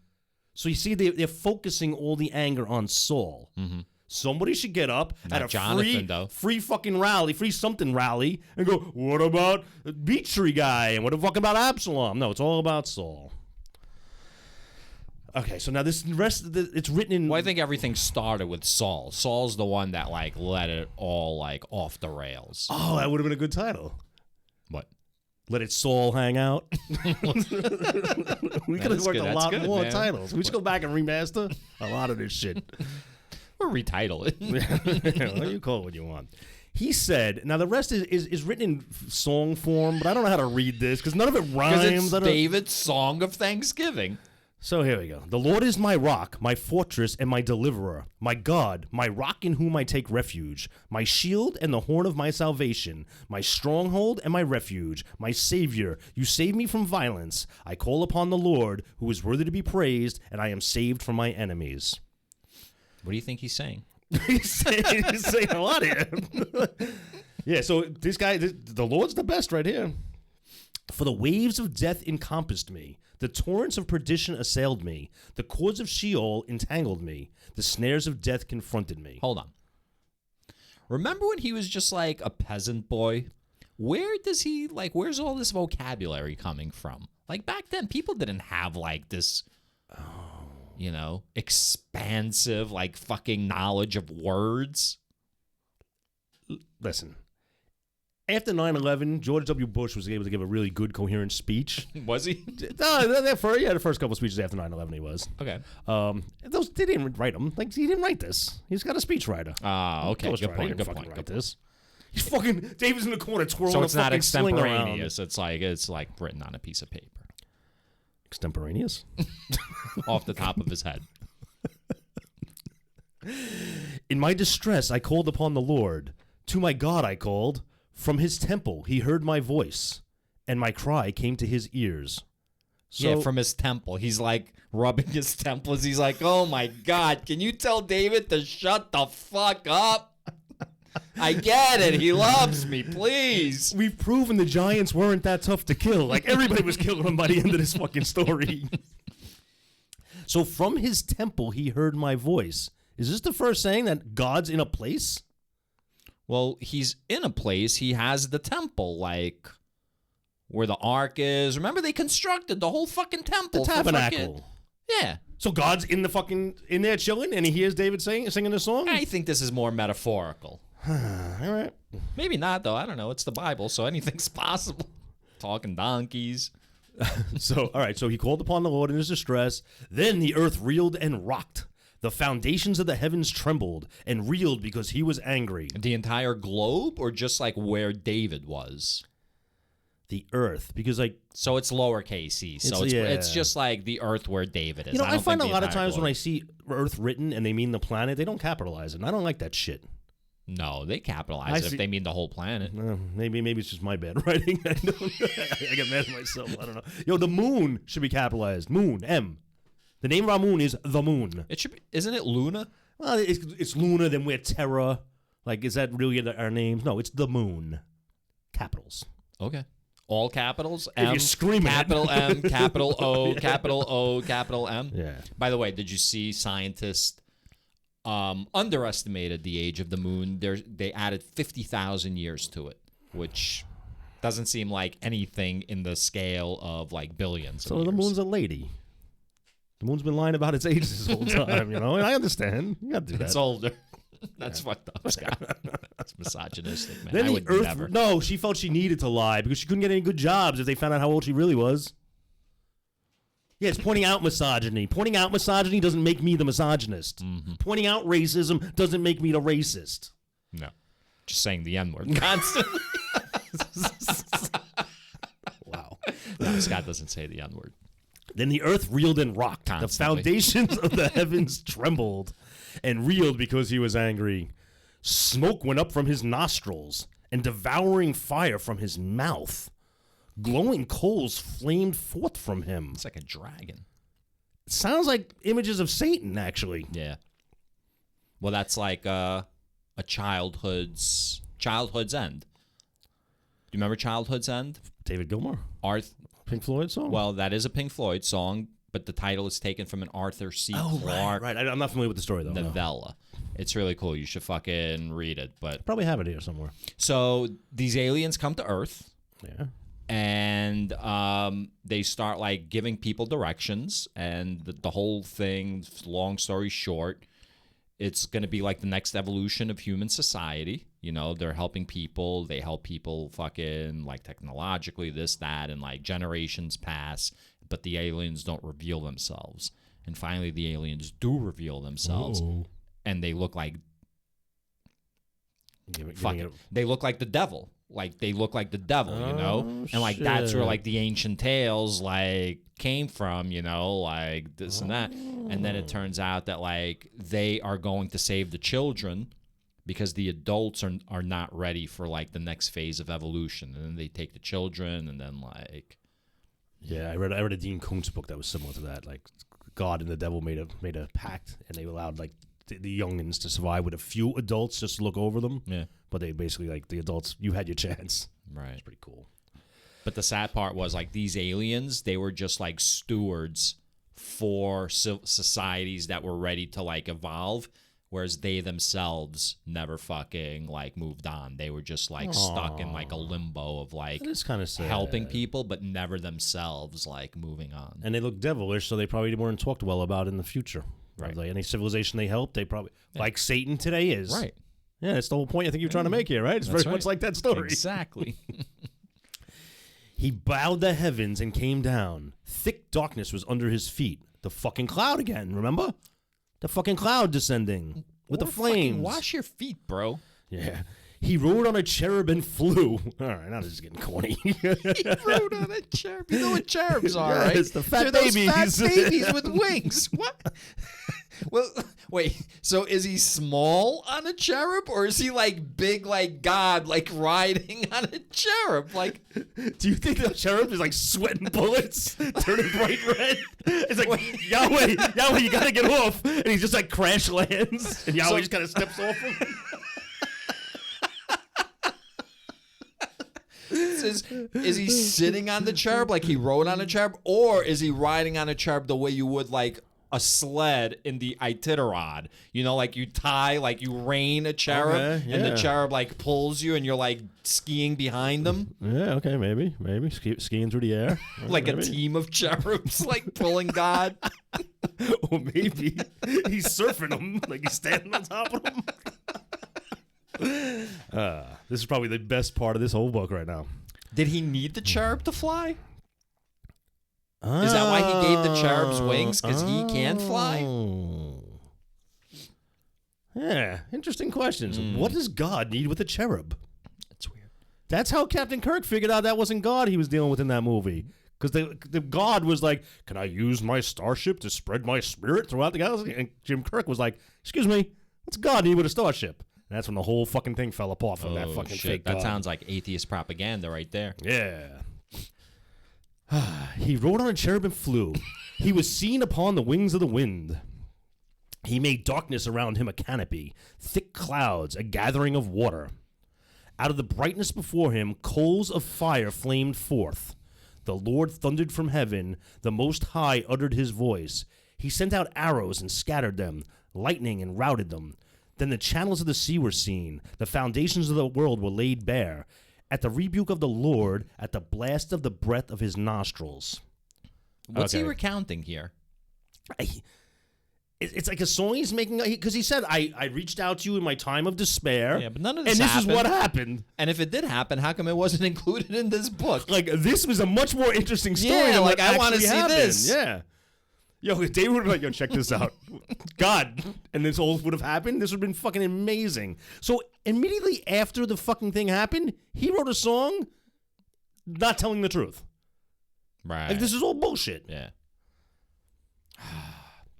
So you see, they're focusing all the anger on Saul. Mm-hmm. Somebody should get up at a free fucking rally, free something rally, and go, what about the beech tree guy? And what the fuck about Absalom? No, it's all about Saul. Okay, so now this rest of it's written in... Well, I think everything started with Saul. Saul's the one that, let it all, off the rails. Oh, that would have been a good title. What? Let it Saul hang out. We could have worked a lot more titles. We should go back and remaster a lot of this shit. Or retitle it. You call it what you want. He said, now the rest is written in song form, but I don't know how to read this because none of it rhymes. Because it's David's song of thanksgiving. So here we go. The Lord is my rock, my fortress, and my deliverer, my God, my rock in whom I take refuge, my shield and the horn of my salvation, my stronghold and my refuge, my Savior. You save me from violence. I call upon the Lord, who is worthy to be praised, and I am saved from my enemies. What do you think he's saying? he's saying a lot here. Yeah, so this guy, the Lord's the best right here. For the waves of death encompassed me. The torrents of perdition assailed me. The cords of Sheol entangled me. The snares of death confronted me. Hold on. Remember when he was just like a peasant boy? Where does he, where's all this vocabulary coming from? Back then, people didn't have, this, expansive, fucking knowledge of words. Listen. After 9/11, George W. Bush was able to give a really good, coherent speech. Was he? The first couple of speeches after 9/11 he was. Okay. They didn't write them. He didn't write this. He's got a speechwriter. Ah, okay. Good point. Good point. This. He's fucking David's in the corner twirling. So it's not extemporaneous. It's written on a piece of paper. Extemporaneous? Off the top of his head. In my distress, I called upon the Lord. To my God I called. From his temple, he heard my voice, and my cry came to his ears. So, from his temple. He's rubbing his temples. He's like, oh my God, can you tell David to shut the fuck up? I get it. He loves me. Please. We've proven the giants weren't that tough to kill. Everybody was killing them by the end of this fucking story. So from his temple, he heard my voice. Is this the first saying that God's in a place? Well, he's in a place. He has the temple, where the ark is. Remember, they constructed the whole fucking temple. The tabernacle. Yeah. So God's in there chilling, and he hears David singing the song? I think this is more metaphorical. All right. Maybe not, though. I don't know. It's the Bible, so anything's possible. Talking donkeys. All right. So he called upon the Lord in his distress. Then the earth reeled and rocked. The foundations of the heavens trembled and reeled because he was angry. The entire globe, or just where David was? The earth, because so it's lowercase e. So it's just the earth where David is. I find a lot of times when I see earth written and they mean the planet, they don't capitalize it. And I don't like that shit. No, they capitalize it if they mean the whole planet. Maybe it's just my bad writing. I get mad at myself. I don't know. The moon should be capitalized. Moon, M. The name of our moon is the moon. It should be, isn't it Luna? Well, it's Luna, then we're Terra. Is that really our names? No, it's the moon. Capitals. Okay. All capitals. If M, you scream it. capital M, capital O, capital O, capital M. Yeah. By the way, did you see scientists underestimated the age of the moon? They added 50,000 years to it, which doesn't seem like anything in the scale of like billions. So of the years. moon's a lady. The moon's been lying about its age this whole time, and I understand. You got to do that. It's older. That's fucked up, Scott. That's misogynistic, man. Then I the would Earth. never. No, she felt she needed to lie because she couldn't get any good jobs if they found out how old she really was. Yeah, it's pointing out misogyny. Pointing out misogyny doesn't make me the misogynist. Mm-hmm. Pointing out racism doesn't make me the racist. No. Just saying the N-word constantly. Wow. No, Scott doesn't say the N-word. Then the earth reeled and rocked. Constantly. The foundations of the heavens trembled and reeled because he was angry. Smoke went up from his nostrils and devouring fire from his mouth. Glowing coals flamed forth from him. It's like a dragon. It sounds like images of Satan, actually. Yeah. Well, that's like a childhood's end. Do you remember Childhood's End? David Gilmour? Pink Floyd song? Well, that is a Pink Floyd song, but the title is taken from an Arthur C. Clarke right. I'm not familiar with the story, though. No. novella. It's really cool. You should fucking read it. But Probably have it here somewhere. so these aliens come to Earth. Yeah. And they start like giving people directions, and the whole thing, long story short, it's going to be like the next evolution of human society. They're helping people. They help people fucking like technologically, this, that, and like generations pass, but the aliens don't reveal themselves. And finally the aliens do reveal themselves. Whoa. And they look like Giving it they look like the devil. Like they look like the devil, and like that's where shit. like the ancient tales like came from, like this and that. And then it turns out that like they are going to save the children because the adults are not ready for like the next phase of evolution. And then they take the children, and then like Yeah, I read a Dean Koontz book that was similar to that. Like God and the devil made a pact, and they allowed like the youngins to survive with a few adults just to look over them. yeah, But they basically like the adults. You had your chance. right. It's pretty cool. But the sad part was like these aliens, they were just like stewards for societies that were ready to like evolve, whereas they themselves never fucking like moved on. They were just like stuck in like a limbo of like That is kind of sad. helping people, but never themselves like moving on. And they look devilish, so they probably weren't talked well about in the future. Right. Like any civilization they helped, they probably like Satan today is. Right. Yeah, that's the whole point I think you're trying to make here, right? It's That's very much right. like that story. Exactly. He bowed the heavens and came down. Thick darkness was under his feet. The fucking cloud again, remember? The fucking cloud descending with the flames. Wash your feet, bro. Yeah. He rode on a cherub and flew. All right, now this is getting corny. He rode on a cherub. You know what cherubs are, right? Yes, the fat They're babies. Those fat babies with wings. What? Well, wait. So is he small on a cherub, or is he like big, like God, like riding on a cherub? Like, Do you think the cherub is like sweating bullets, turning bright red? It's like, Yahweh, you gotta get off. And he just like crash lands, and Yahweh just kind of steps off him. is he sitting on the cherub like he rode on a cherub, or is he riding on a cherub the way you would like a sled in the Iditarod? Like you tie, like you rein a cherub, Okay, and the yeah. cherub like pulls you, and you're like skiing behind them, Yeah, okay, maybe. Skiing through the air. like a Maybe. team of cherubs like pulling God. Or maybe he's surfing them, like he's standing on top of them. This is probably the best part of this whole book right now. Did he need the cherub to fly? Is that why he gave the cherubs wings? Because he can't fly? Yeah, interesting questions. What does God need with a cherub? That's weird. That's how Captain Kirk figured out that wasn't God he was dealing with in that movie. Because the God was like, can I use my starship to spread my spirit throughout the galaxy? And Jim Kirk was like, excuse me, what's God need with a starship? And that's when the whole fucking thing fell apart from that fucking fake God. That sounds like atheist propaganda right there. Yeah. He rode on a cherub and flew. He was seen upon the wings of the wind. He made darkness around him a canopy, thick clouds, a gathering of water. Out of the brightness before him, coals of fire flamed forth. The Lord thundered from heaven. The Most High uttered his voice. He sent out arrows and scattered them, lightning and routed them. Then the channels of the sea were seen. The foundations of the world were laid bare. At the rebuke of the Lord, at the blast of the breath of his nostrils. What's he recounting here? It's like a song he's making, because he said, I reached out to you in my time of despair. Yeah, but none of this and happened. This is what happened. And if it did happen, how come it wasn't included in this book? Like, this was a much more interesting story Yeah, than like, what I want to see happened. this. Yeah. Yo, if David would have like, yo, check this out. God, and this all would have happened, this would have been fucking amazing. So immediately after the fucking thing happened, he wrote a song not telling the truth. Right. Like, this is all bullshit. Yeah.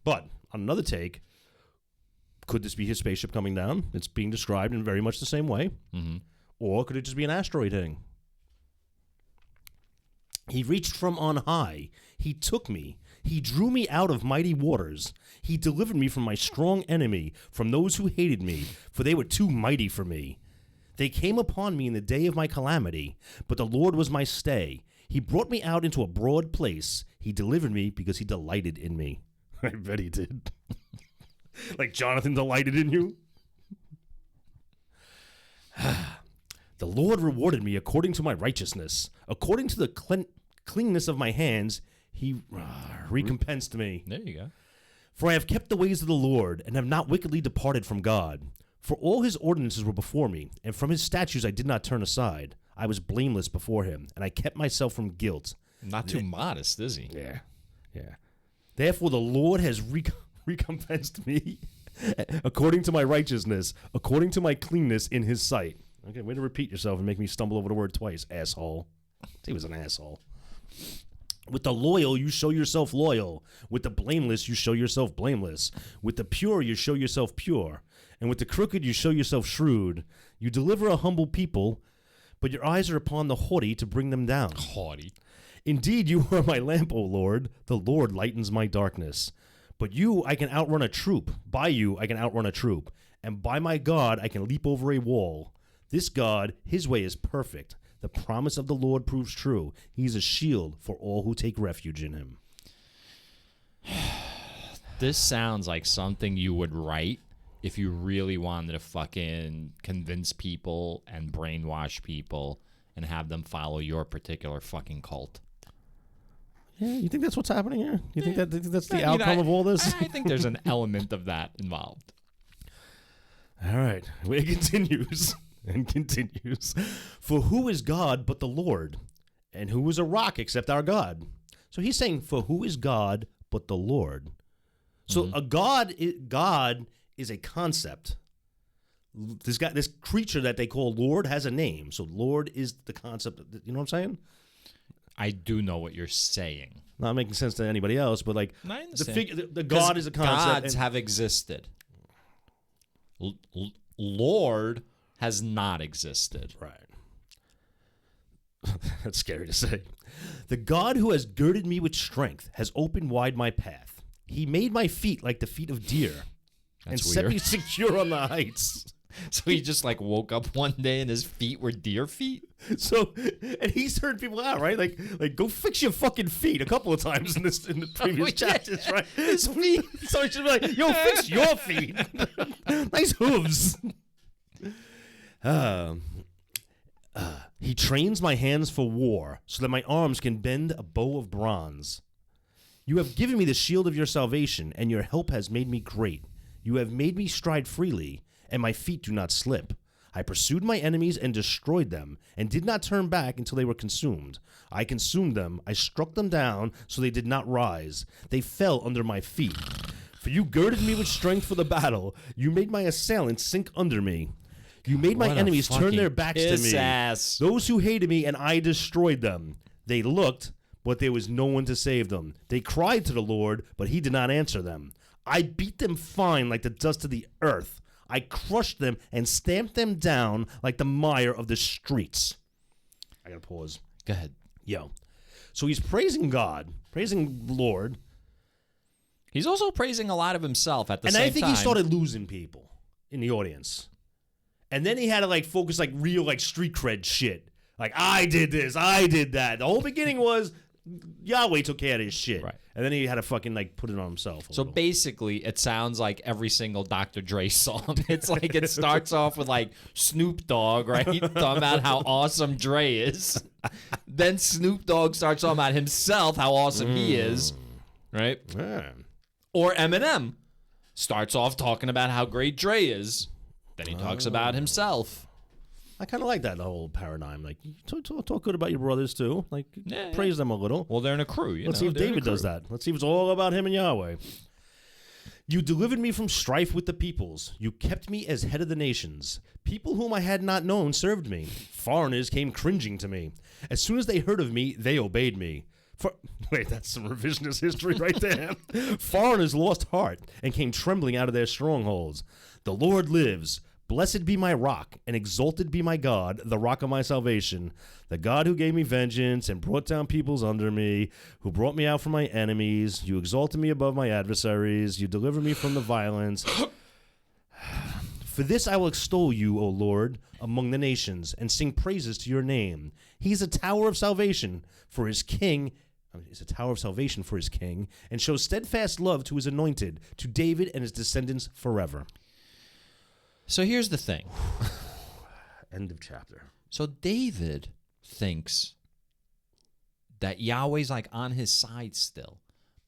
But on another take, could this be his spaceship coming down? It's being described in very much the same way. Mm-hmm. Or could it just be an asteroid hitting? He reached from on high. He took me. He drew me out of mighty waters. He delivered me from my strong enemy, from those who hated me, for they were too mighty for me. They came upon me in the day of my calamity, but the Lord was my stay. He brought me out into a broad place. He delivered me because he delighted in me. I bet he did. Like Jonathan delighted in you. The Lord rewarded me according to my righteousness. According to the cleanness of my hands, he recompensed me. There you go. For I have kept the ways of the Lord, and have not wickedly departed from God. For all his ordinances were before me, and from his statutes I did not turn aside. I was blameless before him, and I kept myself from guilt. Not too modest, is he? Yeah. Therefore the Lord has recompensed me according to my righteousness, according to my cleanness in his sight. Okay, way to repeat yourself and make me stumble over the word twice, asshole. He was an asshole. With the loyal, you show yourself loyal. With the blameless, you show yourself blameless. With the pure, you show yourself pure. And with the crooked, you show yourself shrewd. You deliver a humble people, but your eyes are upon the haughty to bring them down. Haughty. Indeed, you are my lamp, O Lord. The Lord lightens my darkness. But you, I can outrun a troop. By you, I can outrun a troop. And by my God, I can leap over a wall. This God, his way is perfect. The promise of the Lord proves true. He's a shield for all who take refuge in him. This sounds like something you would write if you really wanted to fucking convince people and brainwash people and have them follow your particular fucking cult. Yeah, you think that's what's happening here? You think that's the outcome of all this? I think there's an element of that involved. All right. It continues and continues. For who is God but the Lord? And who is a rock except our God? So he's saying, for who is God but the Lord? So a God is a concept. This creature that they call Lord has a name. So Lord is the concept. You know what I'm saying? I do know what you're saying. Not making sense to anybody else, but like I understand. the God is a concept. Gods have existed. Lord has not existed. Right. That's scary to say. The God who has girded me with strength has opened wide my path. He made my feet like the feet of deer. That's set weird. me secure on the heights. So he just like woke up one day and his feet were deer feet? So, and he's heard people out, right? Like go fix your fucking feet a couple of times in the previous chapters, right? His feet. So he should be like, yo, fix your feet. Nice hooves. He trains my hands for war so that my arms can bend a bow of bronze. You have given me the shield of your salvation, and your help has made me great. You have made me stride freely, and my feet do not slip. I pursued my enemies and destroyed them, and did not turn back until they were consumed. I consumed them. I struck them down, so they did not rise. They fell under my feet. For you girded me with strength for the battle. You made my assailants sink under me. You made my enemies turn their backs to me. Ass. Those who hated me, and I destroyed them. They looked, but there was no one to save them. They cried to the Lord, but he did not answer them. I beat them fine like the dust of the earth. I crushed them and stamped them down like the mire of the streets. I gotta pause. Go ahead. Yo. So he's praising God, praising the Lord. He's also praising a lot of himself at the same time. And I think he started losing people in the audience. And then he had to like focus like real like street cred shit. Like, I did this, I did that. The whole beginning was Yahweh took care of his shit. Right. And then he had to fucking like put it on himself. So basically, it sounds like every single Dr. Dre song. It's like it starts off with like Snoop Dogg, right? Talking about how awesome Dre is. Then Snoop Dogg starts talking about himself, how awesome he is, right? Yeah. Or Eminem starts off talking about how great Dre is. Then he talks about himself. I kind of like that whole paradigm. Like, talk good about your brothers too. Like, Yeah, praise them a little. Well, they're in a crew. Let's see if David does that. Let's see if it's all about him and Yahweh. You delivered me from strife with the peoples. You kept me as head of the nations. People whom I had not known served me. Foreigners came cringing to me. As soon as they heard of me, they obeyed me. Wait, that's some revisionist history right there. Foreigners lost heart and came trembling out of their strongholds. The Lord lives. Blessed be my rock, and exalted be my God, the rock of my salvation, the God who gave me vengeance and brought down peoples under me, who brought me out from my enemies. You exalted me above my adversaries. You delivered me from the violence. For this I will extol you, O Lord, among the nations, and sing praises to your name. He is a tower of salvation for his king. Is a tower of salvation for his king, and shows steadfast love to his anointed, to David and his descendants forever. So here's the thing. End of chapter. So David thinks that Yahweh's like on his side still.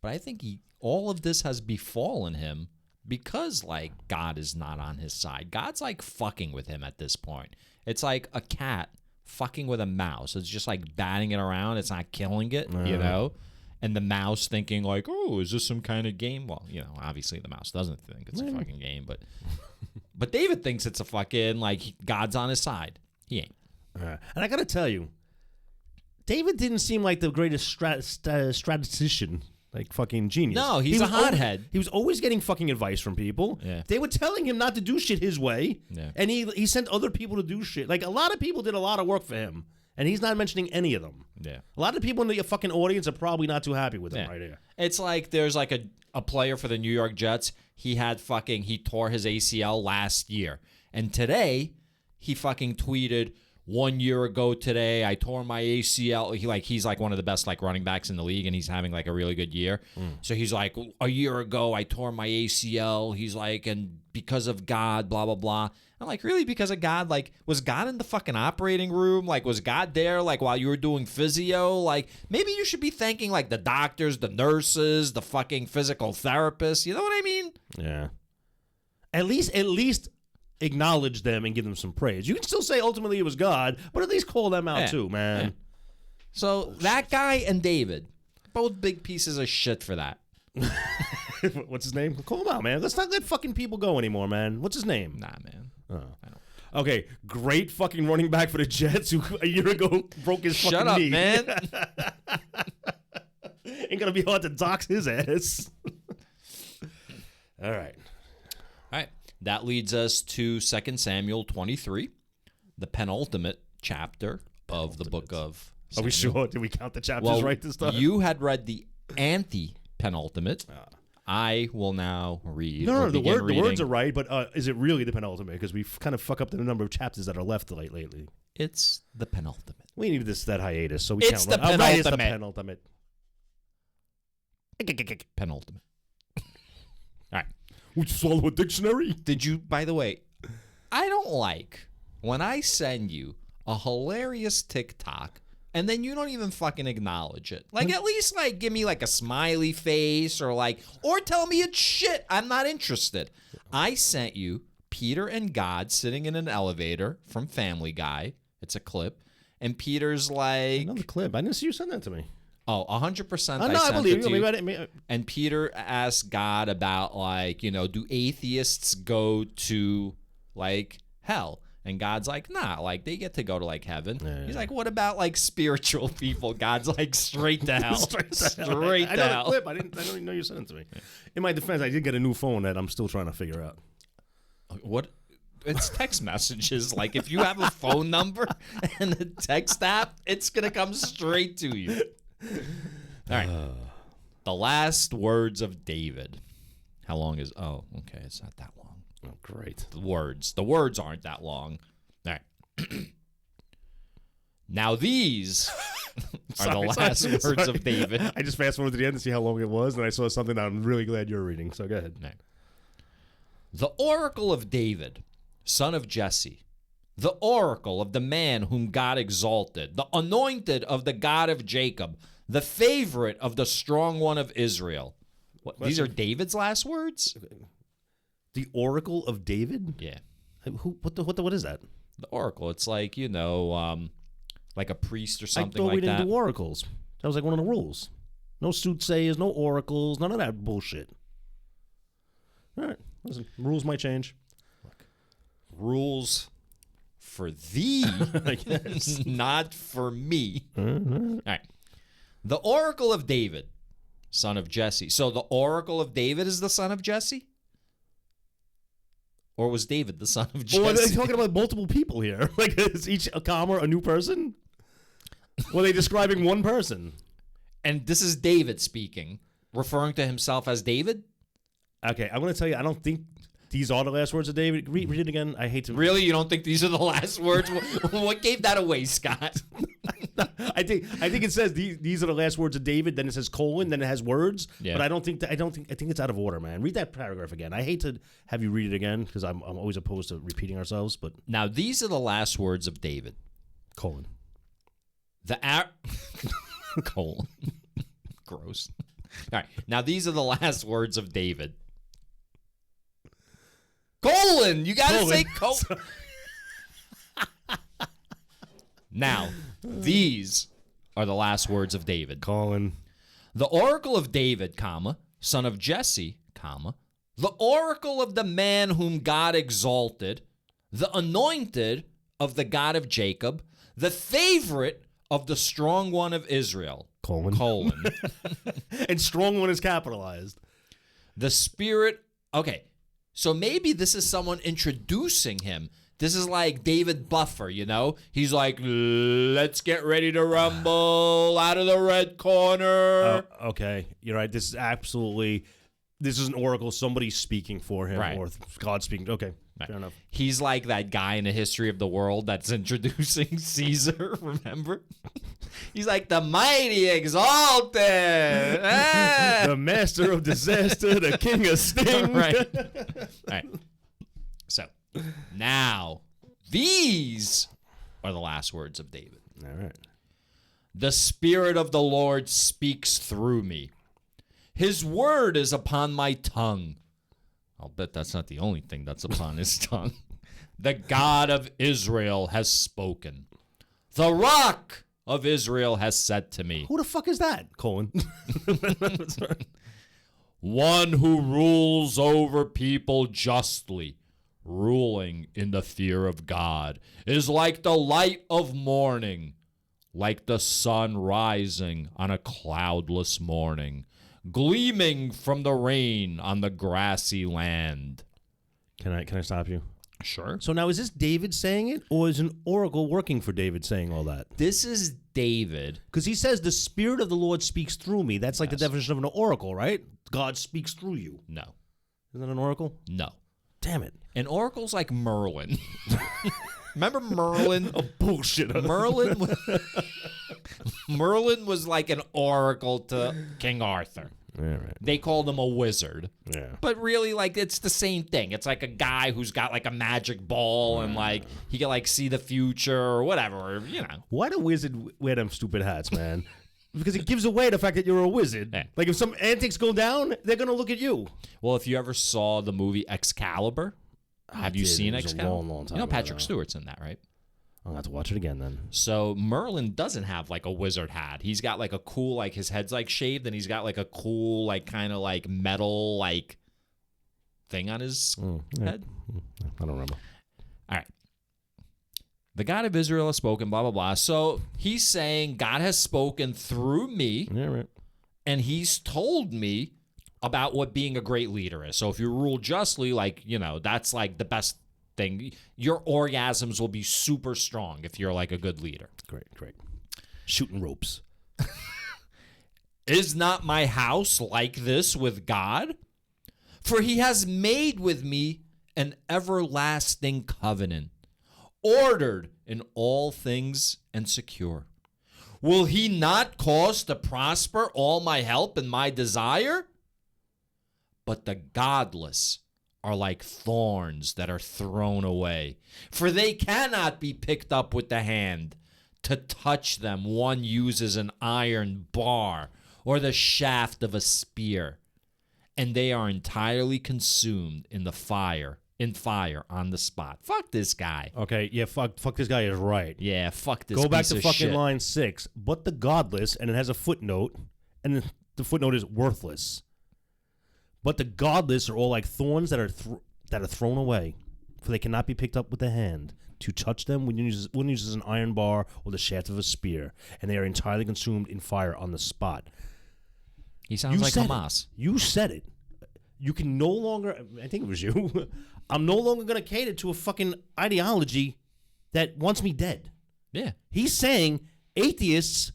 But I think all of this has befallen him because like God is not on his side. God's like fucking with him at this point. It's like a cat fucking with a mouse. It's just like batting it around. It's not killing it, you know? And the mouse thinking like, oh, is this some kind of game? Well, you know, obviously the mouse doesn't think it's a fucking game, but David thinks it's a fucking, like, God's on his side. He ain't. And I got to tell you, David didn't seem like the greatest statistician, like fucking genius. No, he's a hothead. He was always getting fucking advice from people. Yeah. They were telling him not to do shit his way. Yeah. And he sent other people to do shit. Like, a lot of people did a lot of work for him. And he's not mentioning any of them. Yeah. A lot of people in the fucking audience are probably not too happy with him right here. It's like there's like a player for the New York Jets. He tore his ACL last year. And today, he fucking tweeted, 1 year ago today, I tore my ACL. He's like one of the best like running backs in the league, and he's having like a really good year. So he's like, a year ago, I tore my ACL. He's like, and because of God, blah, blah, blah. I'm like, really? Because of God? Like, was God in the fucking operating room? Like, was God there, like, while you were doing physio? Like, maybe you should be thanking, like, the doctors, the nurses, the fucking physical therapists. You know what I mean? Yeah. At least acknowledge them and give them some praise. You can still say ultimately it was God, but at least call them out too, man. Yeah. So that guy and David, both big pieces of shit for that. What's his name? Call him out, man. Let's not let fucking people go anymore, man. What's his name? Nah, man. Okay, great fucking running back for the Jets who a year ago broke his fucking knee. Shut up, man. Ain't gonna be hard to dox his ass. All right. That leads us to 2 Samuel 23, the penultimate chapter of the book of Samuel. Are we sure? Did we count the chapters right this time? You had read the anti-penultimate. I will now read. No, the words are right, but is it really the penultimate? Because we kind of fuck up the number of chapters that are left lately. It's the penultimate. We needed that hiatus, so we it's count. The penultimate. Right, it's the penultimate. Penultimate. All right. Would you swallow a dictionary? Did you, by the way, I don't like when I send you a hilarious TikTok and then you don't even fucking acknowledge it. Like, at least, like, give me, like, a smiley face or tell me it's shit. I'm not interested. I sent you Peter and God sitting in an elevator from Family Guy. It's a clip. And Peter's like... Another clip. I didn't see you send that to me. Oh, 100% I believe you. And Peter asked God about, like, you know, do atheists go to, like, hell? And God's like, nah, like, they get to go to, like, heaven. Yeah. He's like, what about, like, spiritual people? God's like, straight to hell. Straight to hell. I know the clip. I didn't even know you sent it to me. In my defense, I did get a new phone that I'm still trying to figure out. What? It's text messages. Like, if you have a phone number and a text app, it's going to come straight to you. All right. The last words of David. How long is... Oh, okay. It's not that long. Oh, great. The words aren't that long. All right. Now these are the last words of David. I just fast forwarded to the end to see how long it was, and I saw something that I'm really glad you're reading. So go ahead. All right. The oracle of David, son of Jesse, the oracle of the man whom God exalted, the anointed of the God of Jacob, the favorite of the strong one of Israel. These are David's last words? The oracle of David? Yeah. What is that? The oracle. It's like, like a priest or something I thought like we didn't that. do oracles. That was like one of the rules. No soothsayers, no oracles, none of that bullshit. All right. Listen, rules might change. Rules for thee, not for me. All right. The oracle of David, son of Jesse. So the oracle of David is the son of Jesse? Or was David the son of Jesse? Or are they talking about multiple people here? Like, is each a comma a new person? Or are they describing one person? And this is David speaking, referring to himself as David? Okay, I'm going to tell you, I don't think these are the last words of David. Read it again. I hate to... Really? You don't think these are the last words? What gave that away, Scott? I think it says these are the last words of David. Then it says colon. Then it has words. Yeah. But I think it's out of order, man. Read that paragraph again. I hate to have you read it again because I'm always opposed to repeating ourselves. But Now, these are the last words of David. colon. Colon. Gross. All right. Now, these are the last words of David. Colon. You got to say colon. Now, these are the last words of David. Colon. The oracle of David, comma, son of Jesse, comma, the oracle of the man whom God exalted, the anointed of the God of Jacob, the favorite of the strong one of Israel, Colon. And strong one is capitalized. The spirit. Okay, so maybe this is someone introducing him. This is like David Buffer, He's like, let's get ready to rumble out of the red corner. Okay, you're right. This is an oracle. Somebody's speaking for him, Right. or God speaking. Okay, Right. fair enough. He's like that guy in the history of the world that's introducing Caesar, remember? He's like the mighty exalted. The master of disaster, the king of sting. Right. All right. So now these are the last words of David. All right. The Spirit of the Lord speaks through me. His word is upon my tongue. I'll bet that's not the only thing that's upon his tongue. The God of Israel has spoken. The rock of Israel has said to me. Who the fuck is that? Colon. One who rules over people justly, ruling in the fear of God, is like the light of morning, like the sun rising on a cloudless morning, gleaming from the rain on the grassy land. Can I stop you? Sure. So now, is this David saying it, or is an oracle working for David saying all that? This is David. Because he says the Spirit of the Lord speaks through me. That's like the definition of an oracle, right? God speaks through you. No. Isn't that an oracle? No. Damn it. An oracle's like Merlin. Remember Merlin? Oh, bullshit. Merlin was like an oracle to King Arthur. Yeah, right. They called him a wizard. Yeah. But really, like, it's the same thing. It's like a guy who's got like a magic ball and like he can like see the future or whatever, Why do wizard wear them stupid hats, man? Because it gives away the fact that you're a wizard. Yeah. Like, if some antics go down, they're going to look at you. Well, if you ever saw the movie Excalibur, have you seen It was a Excalibur? long time You know ago, Patrick though. Stewart's in that, right? I'll have to watch it again then. So Merlin doesn't have like a wizard hat. He's got like a cool, like his head's like shaved and he's got like a cool, like kind of like metal, like thing on his head. I don't remember. All right. The God of Israel has spoken, blah, blah, blah. So he's saying God has spoken through me, Yeah, right. and he's told me about what being a great leader is. So if you rule justly, like, that's like the best thing. Your orgasms will be super strong if you're like a good leader. Great. Shooting ropes. Is not my house like this with God? For he has made with me an everlasting covenant, ordered in all things and secure. Will he not cause to prosper all my help and my desire? But the godless are like thorns that are thrown away, for they cannot be picked up with the hand. To touch them, one uses an iron bar or the shaft of a spear, and they are entirely consumed in fire on the spot. Fuck this guy. Okay, yeah, fuck this guy is right. Yeah, fuck this Go back piece to of fucking shit. line 6. But the godless, and it has a footnote, and the footnote is worthless. But the godless are all like thorns that are thrown away, for they cannot be picked up with the hand. To touch them, one uses an iron bar or the shaft of a spear, and they are entirely consumed in fire on the spot. He sounds like Hamas. You said it. You can no longer, I think it was you, I'm no longer going to cater to a fucking ideology that wants me dead. Yeah. He's saying atheists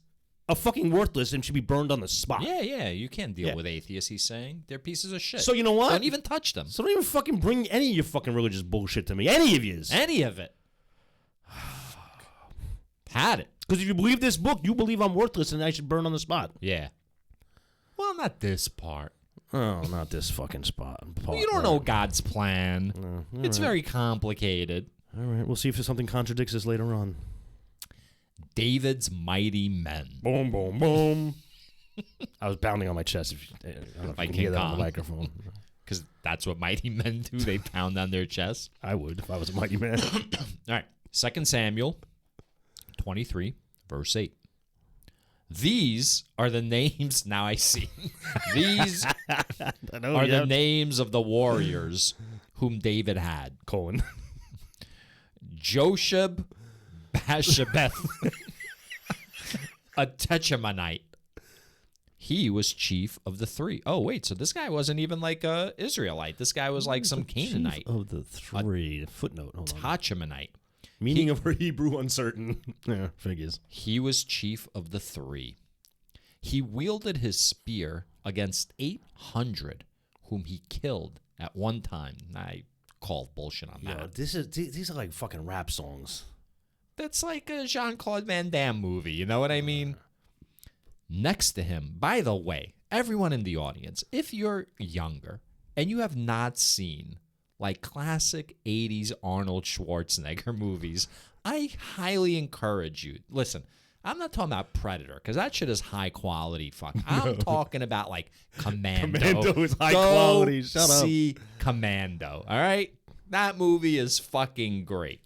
are fucking worthless and should be burned on the spot. Yeah. You can't deal with atheists, he's saying. They're pieces of shit. So you know what? Don't even touch them. So don't even fucking bring any of your fucking religious bullshit to me. Any of yous. Any of it. Had it. Because if you believe this book, you believe I'm worthless and I should burn on the spot. Yeah. Well, not this part. Oh, not this fucking spot. Well, you don't know God's plan. It's very complicated. All right, we'll see if something contradicts this later on. David's mighty men. Boom, boom, boom. I was pounding on my chest. I don't know if you can hear that on the microphone. Because that's what mighty men do. They pound on their chest. I would if I was a mighty man. All right. 2 Samuel 23, verse 8. These are the names. Now I see. These are the names of the warriors whom David had. Colon. Josheb Bashabeth, a Techamonite. He was chief of the three. Oh, wait. So this guy wasn't even like a Israelite. This guy was like some Canaanite. Chief of the three. Footnote. Hold on. Techamonite. Meaning of her Hebrew uncertain. Yeah, figures. He was chief of the three. He wielded his spear against 800 whom he killed at one time. I called bullshit on that. These are like fucking rap songs. That's like a Jean-Claude Van Damme movie. You know what I mean? Next to him, by the way, everyone in the audience, if you're younger and you have not seen like classic 80s Arnold Schwarzenegger movies, I highly encourage you. Listen, I'm not talking about Predator because that shit is high quality. Fuck, I'm talking about like Commando. Commando is high quality. Shut up. See Commando. All right, that movie is fucking great.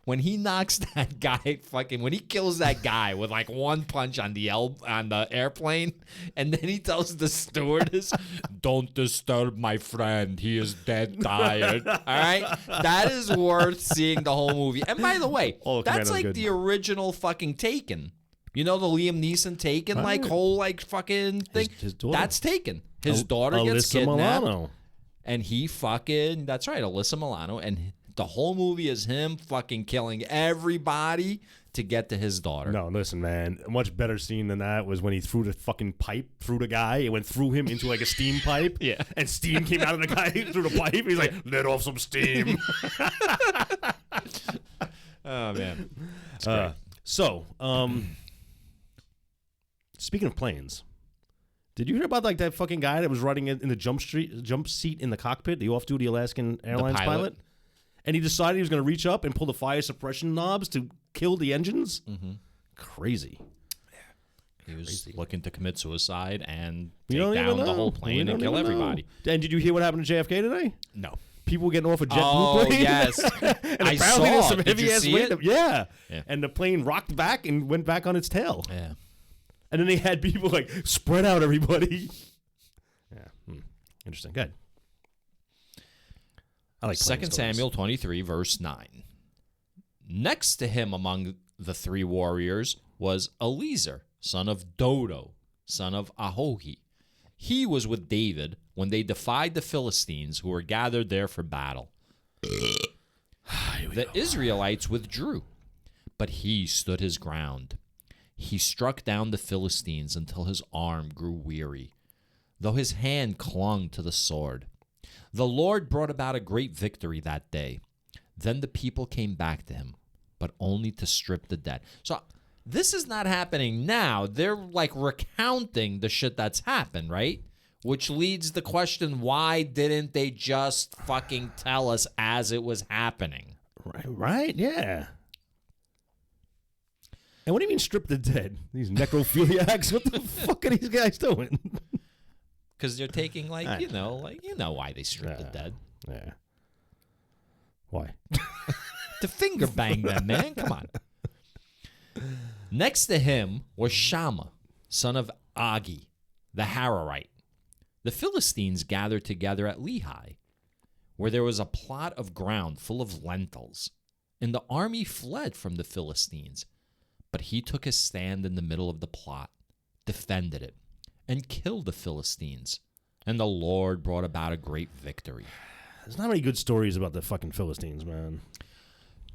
When he knocks that guy, when he kills that guy with like one punch on the airplane, and then he tells the stewardess, "Don't disturb my friend. He is dead tired." All right, that is worth seeing the whole movie. And by the way, that's like good. The original fucking Taken. You know the Liam Neeson Taken whole fucking thing. His daughter. That's Taken. His daughter gets kidnapped, Milano. And he that's right, Alyssa Milano, and the whole movie is him fucking killing everybody to get to his daughter. No, listen, man. A much better scene than that was when he threw the fucking pipe through the guy. It went through him into like a steam pipe. Yeah. And steam came out of the guy through the pipe. He's like, let off some steam. Oh, man. That's great. Speaking of planes, did you hear about like that fucking guy that was riding in the jump seat in the cockpit, the off-duty Alaskan Airlines pilot? And he decided he was going to reach up and pull the fire suppression knobs to kill the engines? Mm-hmm. Crazy. Yeah. He was looking to commit suicide and take down the whole plane and kill everybody. And did you hear what happened to JFK today? No. People were getting off a JetBlue plane. Oh, yes. And I apparently saw. there's some Did you heavy-ass see weight. it? Yeah. And the plane rocked back and went back on its tail. Yeah. And then they had people like, spread out, everybody. Yeah. Interesting. Good. I like 2 Samuel 23, verse 9. Next to him among the three warriors was Eliezer, son of Dodo, son of Ahohi. He was with David when they defied the Philistines who were gathered there for battle. The Israelites withdrew, but he stood his ground. He struck down the Philistines until his arm grew weary, though his hand clung to the sword. The Lord brought about a great victory that day. Then the people came back to him, but only to strip the dead. So this is not happening now. They're like recounting the shit that's happened, right? Which leads the question, why didn't they just fucking tell us as it was happening? Right, yeah. And what do you mean strip the dead? These necrophiliacs? What the fuck are these guys doing? Because they're taking, you know why they strip the dead. Yeah. Why? To finger bang them, man. Come on. Next to him was Shammah, son of Agi, the Hararite. The Philistines gathered together at Lehi, where there was a plot of ground full of lentils, and the army fled from the Philistines. But he took his stand in the middle of the plot, defended it, and killed the Philistines. And the Lord brought about a great victory. There's not many good stories about the fucking Philistines, man.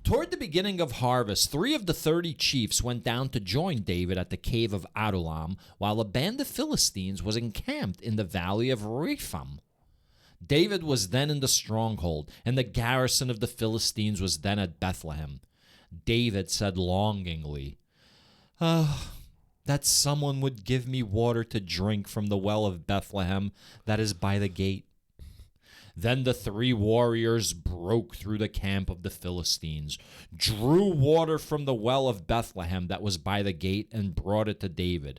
Toward the beginning of harvest, 3 of the 30 chiefs went down to join David at the cave of Adullam, while a band of Philistines was encamped in the valley of Rephaim. David was then in the stronghold, and the garrison of the Philistines was then at Bethlehem. David said longingly, that someone would give me water to drink from the well of Bethlehem that is by the gate. Then the 3 warriors broke through the camp of the Philistines, drew water from the well of Bethlehem that was by the gate, and brought it to David.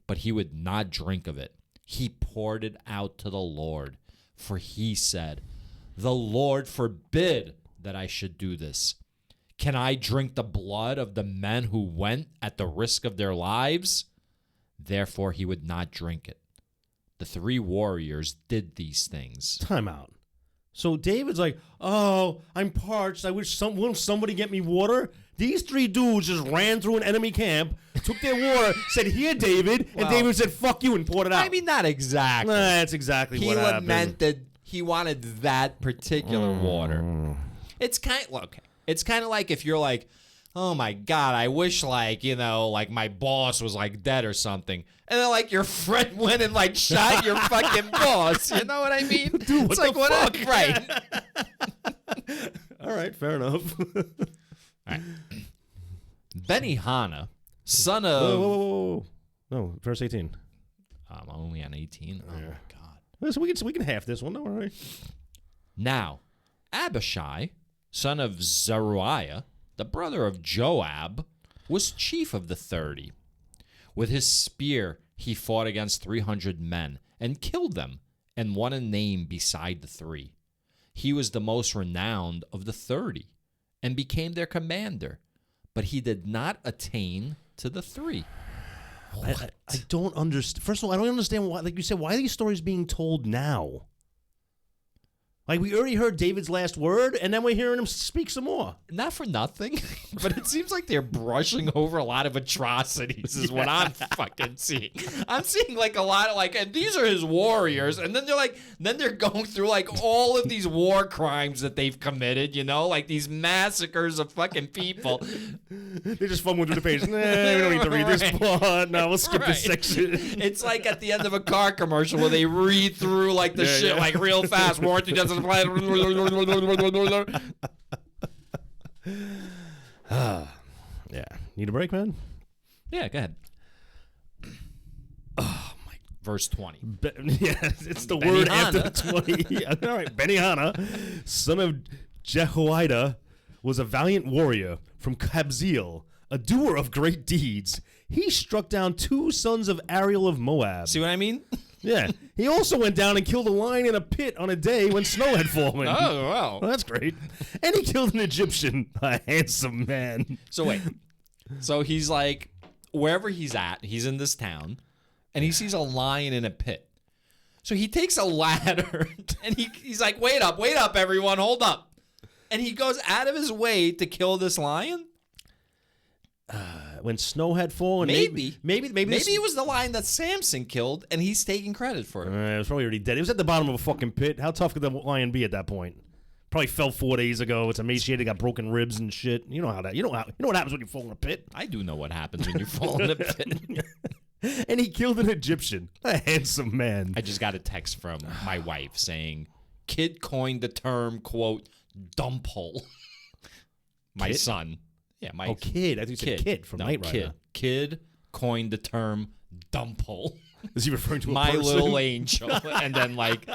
But he would not drink of it. He poured it out to the Lord, for he said, the Lord forbid that I should do this. Can I drink the blood of the men who went at the risk of their lives? Therefore he would not drink it. The 3 warriors did these things. Time out. So David's like, oh, I'm parched. I wish won't somebody get me water? These 3 dudes just ran through an enemy camp, took their water, said, here, David. And David said, fuck you, and poured it out. I mean, not exactly. Nah, that's exactly what happened. He lamented. He wanted that particular water. It's kind of like if you're like, oh my God, I wish my boss was dead or something. And then your friend went and shot your fucking boss. You know what I mean? Dude, it's what the fuck? Right. All right, fair enough. All right. Benihana, son of... Whoa. No, verse 18. I'm only on 18. Oh, my God. Listen, we can half this one, don't worry. Now, Abishai, son of Zeruiah, the brother of Joab, was chief of the 30. With his spear he fought against 300 men, and killed them, and won a name beside the 3. He was the most renowned of the 30, and became their commander, but he did not attain to the 3. I don't understand. First of all, I don't understand why, like you said, why are these stories being told now? We already heard David's last word, and then we're hearing him speak some more. Not for nothing, but it seems like they're brushing over a lot of atrocities is what I'm fucking seeing. I'm seeing a lot of and these are his warriors, and then they're going through all of these war crimes that they've committed, these massacres of fucking people. They just fumbling through the page. Nah, we don't need to read this plot. No, we'll skip this section. It's like at the end of a car commercial where they read through the shit real fast. Warranty doesn't apply. Yeah. Need a break, man? Yeah, go ahead. Oh, my. Verse 20. It's the word after the 20. All right. Benihana, son of Jehoiada, was a valiant warrior from Kabzeel, a doer of great deeds. He struck down 2 sons of Ariel of Moab. See what I mean? Yeah. He also went down and killed a lion in a pit on a day when snow had fallen. Oh, wow. Well, that's great. And he killed an Egyptian, a handsome man. So wait. So he's wherever he's at, he's in this town, and he sees a lion in a pit. So he takes a ladder, and he's like, wait up, everyone, hold up. And he goes out of his way to kill this lion? When snow had fallen, maybe it was the lion that Samson killed, and he's taking credit for it. It was probably already dead. It was at the bottom of a fucking pit. How tough could the lion be at that point? Probably fell 4 days ago. It's emaciated, got broken ribs and shit. You know what happens when you fall in a pit. I do know what happens when you fall in a pit. And he killed an Egyptian, a handsome man. I just got a text from my wife saying, kid coined the term, quote, dump hole. My Kid? son. Yeah, my kid. I think you said kid from Knight Rider. Kid coined the term dump hole. Is he referring to a My person? little angel. And then, like,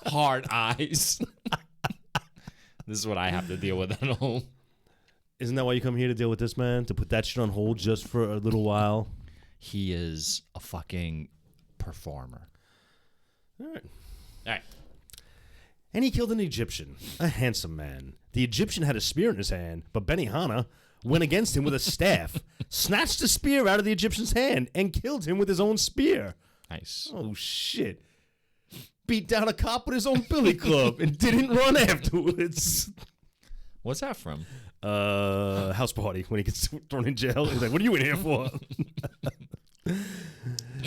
hard eyes. This is what I have to deal with at home. Isn't that why you come here to deal with this man? To put that shit on hold just for a little while? He is a fucking performer. All right. All right. And he killed an Egyptian, a handsome man. The Egyptian had a spear in his hand, but Benihana went against him with a staff, snatched the spear out of the Egyptian's hand, and killed him with his own spear. Nice. Oh, shit. Beat down a cop with his own billy club and didn't run afterwards. What's that from? House Party, when he gets thrown in jail. He's like, what are you in here for?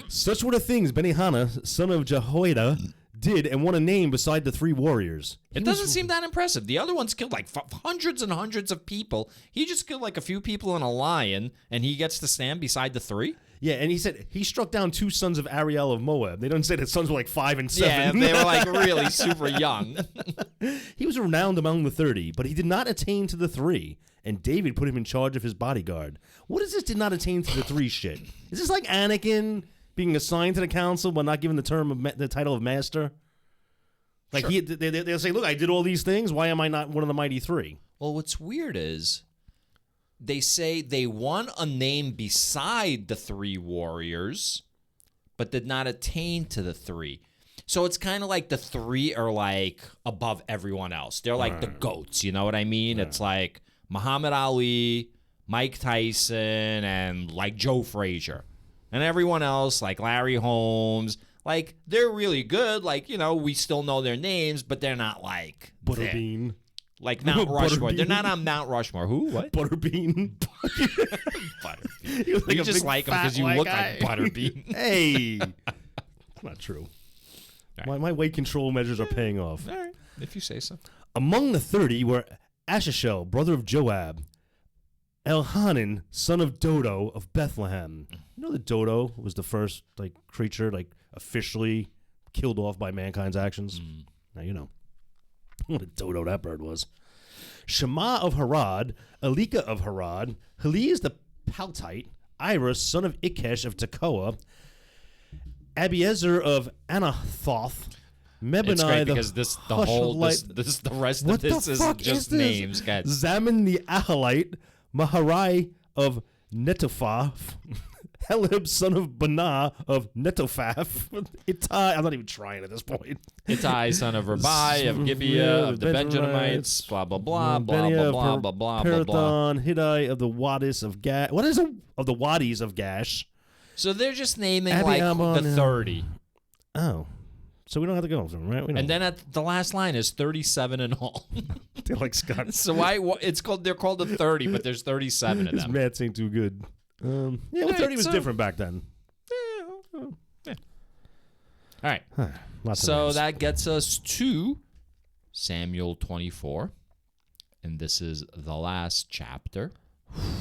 Such were the things Benihana, son of Jehoiada, did and won a name beside the three warriors. It doesn't seem that impressive. The other ones killed like hundreds and hundreds of people. He just killed like a few people and a lion, and he gets to stand beside the three? Yeah, and he said he struck down 2 sons of Ariel of Moab. They don't say that sons were like 5 and 7. Yeah, they were like really super young. He was renowned among the 30, but he did not attain to the 3. And David put him in charge of his bodyguard. What is this did not attain to the 3 shit? Is this like Anakin being assigned to the council but not given the term of the title of master? Like Sure. they'll say, look, I did all these things. Why am I not one of the mighty 3? Well, what's weird is they say they won a name beside the 3 warriors, but did not attain to the 3. So it's kind of like the 3 are like above everyone else. They're like the goats, you know what I mean? It's like Muhammad Ali, Mike Tyson, and like Joe Frazier. And everyone else, like Larry Holmes, like they're really good. Like, you know, we still know their names, but they're not like there. Butterbean. Like Mount Rushmore. Butterbean. They're not on Mount Rushmore. Who? What? Butterbean. Butterbean. He was You a just big like him fat because you white look guy. like Butterbean. Hey. Not true. Right. My weight control measures are paying off. All right, if you say so. Among the 30 were Ashashel, brother of Joab, Elhanan, son of Dodo of Bethlehem. You know that Dodo was the first like creature like officially killed off by mankind's actions? Now you know. What a dodo that bird was. Shema of Harad, Elika of Harad, Heliz the Paltite, Ira, son of Ikesh of Tekoa, Abiezer of Anathoth, Mebonai It's great the because the whole this Hushalite- the rest What of this the is fuck just is this? names, guys. Zaman the Ahalite, Maharai of Netophath, Helib, son of Banah of Netophath, Ittai, I'm not even trying at this point. Ittai, son of Rabai, of Gibeah, of the Benjamites, blah, blah, blah, blah, Benia blah, of blah, blah, blah, blah, blah. Parathon, Hiddai of the Wadis of Gash. What is it? Of the Wadis of Gash. So they're just naming Abby like Ammon, the 30. Oh. So we don't have to go through them, right? We don't. And then at the last line is 37 in all. they're like Scott. So they're called the 30, but there's 37 of His them. maths ain't too good. Yeah, well, Alright, 30 was so- different back then. Yeah. All right. Lots of So names. that gets us to Samuel 24. And this is the last chapter.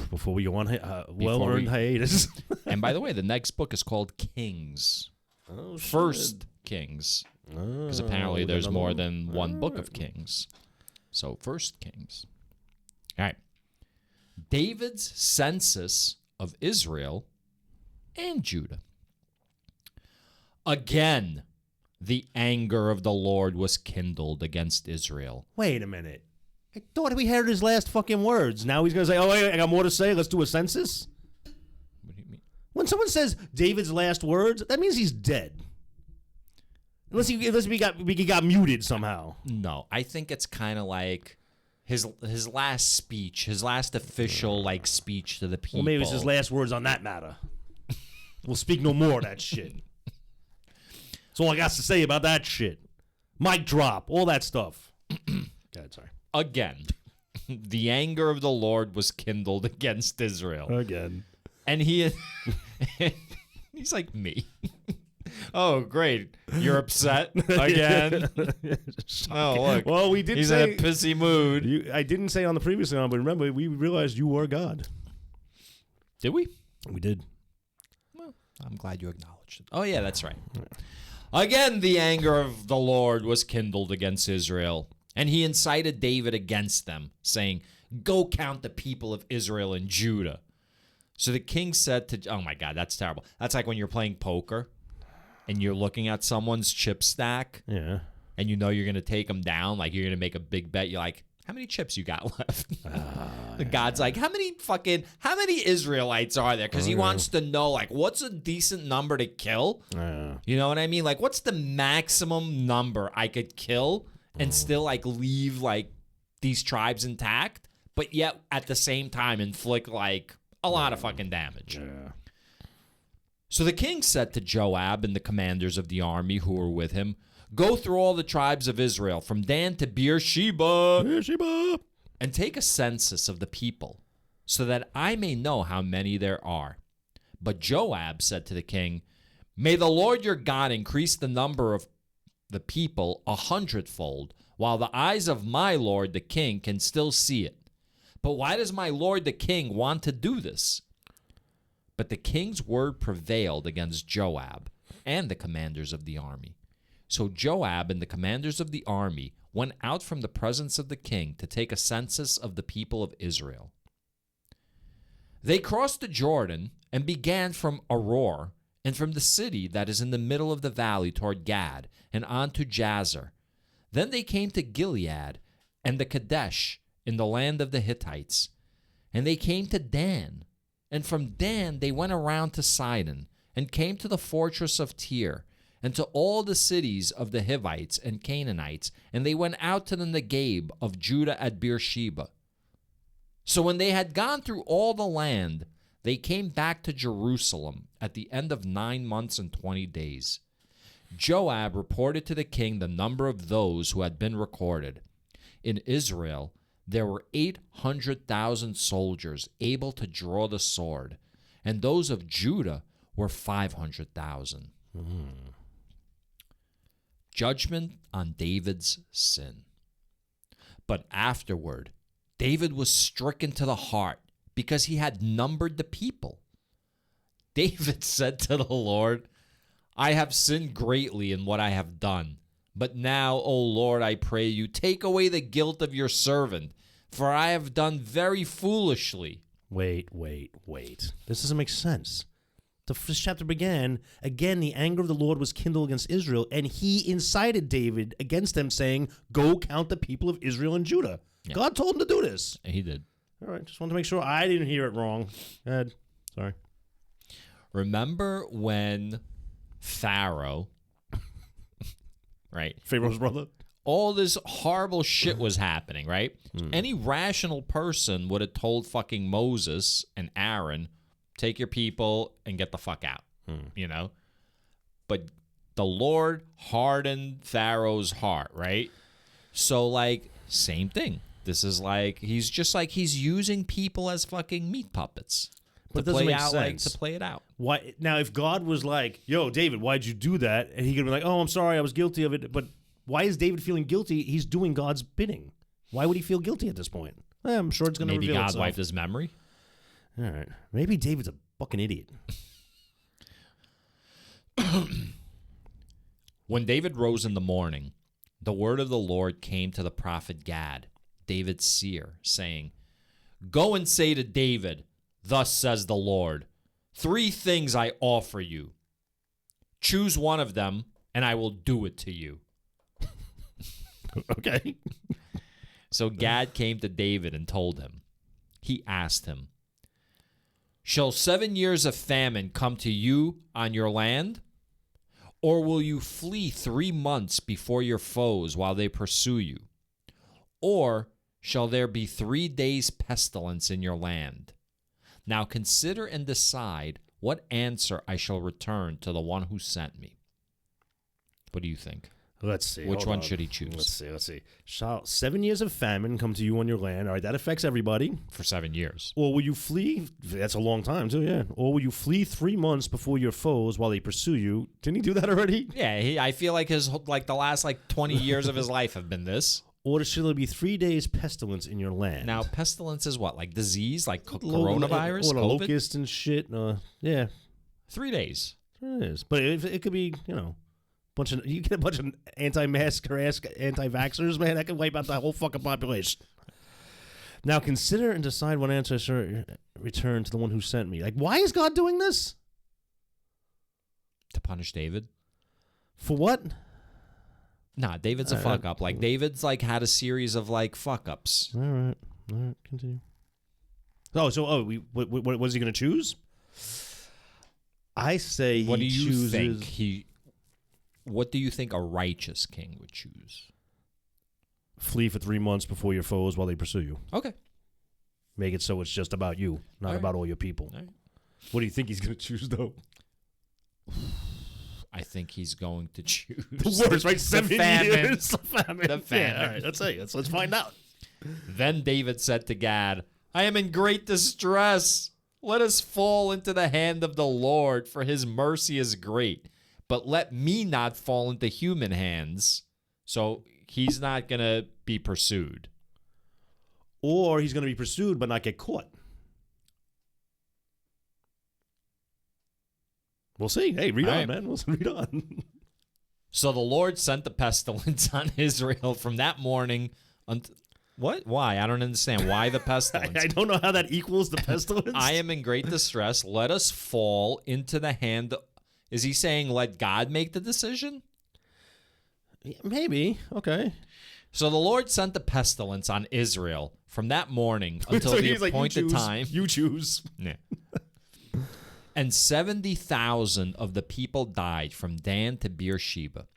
Before we go on well-earned hiatus. And by the way, the next book is called Kings. Oh, First Kings. Because apparently there's more than one book of Kings. So First Kings. All right. David's census of Israel and Judah. Again, the anger of the Lord was kindled against Israel. Wait a minute. I thought we heard his last fucking words. Now he's going to say, oh, wait, I got more to say. Let's do a census. What do you mean? When someone says David's last words, that means he's dead. Unless we got muted somehow. No, I think it's kind of like his last speech, his last official like speech to the people. Well, maybe it's his last words on that matter. We'll speak no more of that shit. That's all I got to say about that shit. Mic drop, all that stuff. God, sorry. Again, the anger of the Lord was kindled against Israel. Again. And he's like me. Oh, great. You're upset again? Oh, look. Well, we did He's say... in a pissy mood. I didn't say on the previous one, but remember, we realized you were God. Did we? We did. Well, I'm glad you acknowledged it. Oh, yeah, that's right. Again, the anger of the Lord was kindled against Israel, and he incited David against them, saying, "Go count the people of Israel and Judah." So the king said to, oh my God, that's terrible. That's like when you're playing poker and you're looking at someone's chip stack. Yeah. And you know you're going to take them down. Like you're going to make a big bet. You're like, how many chips you got left? The God's like, how many Israelites are there? Because he wants to know, like, what's a decent number to kill? You know what I mean? Like, what's the maximum number I could kill and still, like, leave, like, these tribes intact, but yet at the same time inflict, like, a lot of fucking damage. Yeah. So the king said to Joab and the commanders of the army who were with him, "Go through all the tribes of Israel, from Dan to Beersheba, and take a census of the people, so that I may know how many there are." But Joab said to the king, "May the Lord your God increase the number of the people 100-fold, while the eyes of my lord the king can still see it. But why does my lord the king want to do this?" But the king's word prevailed against Joab and the commanders of the army. So Joab and the commanders of the army went out from the presence of the king to take a census of the people of Israel. They crossed the Jordan and began from Aroer, and from the city that is in the middle of the valley toward Gad, and on to Jazer. Then they came to Gilead and the Kadesh in the land of the Hittites. And they came to Dan, and from Dan they went around to Sidon, and came to the fortress of Tyre, and to all the cities of the Hivites and Canaanites, and they went out to the Negeb of Judah at Beersheba. So when they had gone through all the land, they came back to Jerusalem at the end of 9 months and 20 days. Joab reported to the king the number of those who had been recorded. In Israel, there were 800,000 soldiers able to draw the sword, and those of Judah were 500,000. Judgment on David's sin. But afterward, David was stricken to the heart because he had numbered the people. David said to the Lord, "I have sinned greatly in what I have done. But now, O Lord, I pray you, take away the guilt of your servant, for I have done very foolishly." Wait. This doesn't make sense. This chapter began, again, the anger of the Lord was kindled against Israel, and he incited David against them, saying, "Go count the people of Israel and Judah." Yeah. God told him to do this. He did. All right, just wanted to make sure I didn't hear it wrong. Go ahead. Sorry. Remember when Pharaoh, right? Pharaoh's brother? All this horrible shit was happening, right? Any rational person would have told fucking Moses and Aaron, "Take your people and get the fuck out," you know? But the Lord hardened Pharaoh's heart, right? So, like, same thing. This is like, he's using people as fucking meat puppets. But it doesn't make sense. Like, to play it out. Why? Now, if God was like, "Yo, David, why'd you do that?" And he could be like, "Oh, I'm sorry, I was guilty of it." But why is David feeling guilty? He's doing God's bidding. Why would he feel guilty at this point? I'm sure it's going to reveal itself. Maybe God wiped his memory. All right. Maybe David's a fucking idiot. When David rose in the morning, the word of the Lord came to the prophet Gad, David's seer, saying, "Go and say to David, 'Thus says the Lord, 3 things I offer you. Choose one of them, and I will do it to you.'" Okay. So Gad came to David and told him. He asked him, "Shall 7 years of famine come to you on your land? Or will you flee 3 months before your foes while they pursue you? Or shall there be 3 days pestilence in your land? Now consider and decide what answer I shall return to the one who sent me." What do you think? Let's see. Which one should he choose? Let's see. Shall 7 years of famine come to you on your land? All right, that affects everybody. For 7 years. Or will you flee? That's a long time, too, yeah. Or will you flee 3 months before your foes while they pursue you? Didn't he do that already? Yeah, I feel like the last 20 years of his life have been this. Or shall there be 3 days pestilence in your land? Now, pestilence is what? Like disease? Like coronavirus? Or COVID? locusts and shit? Yeah. 3 days. 3 days. But it could be, You get a bunch of anti-masker, anti-vaxxers, man. That can wipe out the whole fucking population. Now consider and decide what answer I return to the one who sent me. Like, why is God doing this? To punish David. For what? Nah, David's a fuck up. Like, David's like had a series of like fuck ups. All right, continue. What is he going to choose? I say what he do you chooses. think what do you think a righteous king would choose? Flee for 3 months before your foes while they pursue you. Okay. Make it so it's just about you, not about all your people. All right. What do you think he's going to choose, though? I think he's going to choose the worst, right? 7 years. The famine. Yeah, all right, let's find out. Then David said to Gad, I am in great distress. Let us fall into the hand of the Lord, for his mercy is great. But let me not fall into human hands. So he's not going to be pursued. Or he's going to be pursued but not get caught. We'll see. Hey, read on, man. We'll read on. So the Lord sent the pestilence on Israel from that morning until... What? Why? I don't understand. Why the pestilence? I don't know how that equals the pestilence. I am in great distress. Let us fall into the hand... Is he saying let God make the decision? Yeah, maybe. Okay. So the Lord sent the pestilence on Israel from that morning until the appointed time. You choose. Yeah. And 70,000 of the people died from Dan to Beersheba.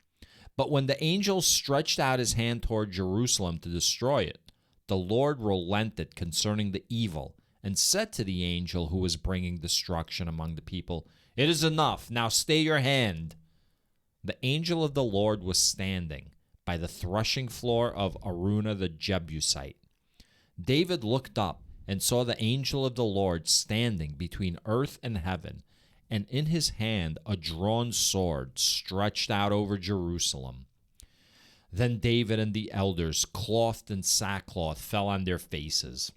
But when the angel stretched out his hand toward Jerusalem to destroy it, the Lord relented concerning the evil and said to the angel who was bringing destruction among the people, It is enough. Now stay your hand. The angel of the Lord was standing by the threshing floor of Araunah the Jebusite. David looked up and saw the angel of the Lord standing between earth and heaven, and in his hand a drawn sword stretched out over Jerusalem. Then David and the elders, clothed in sackcloth, fell on their faces.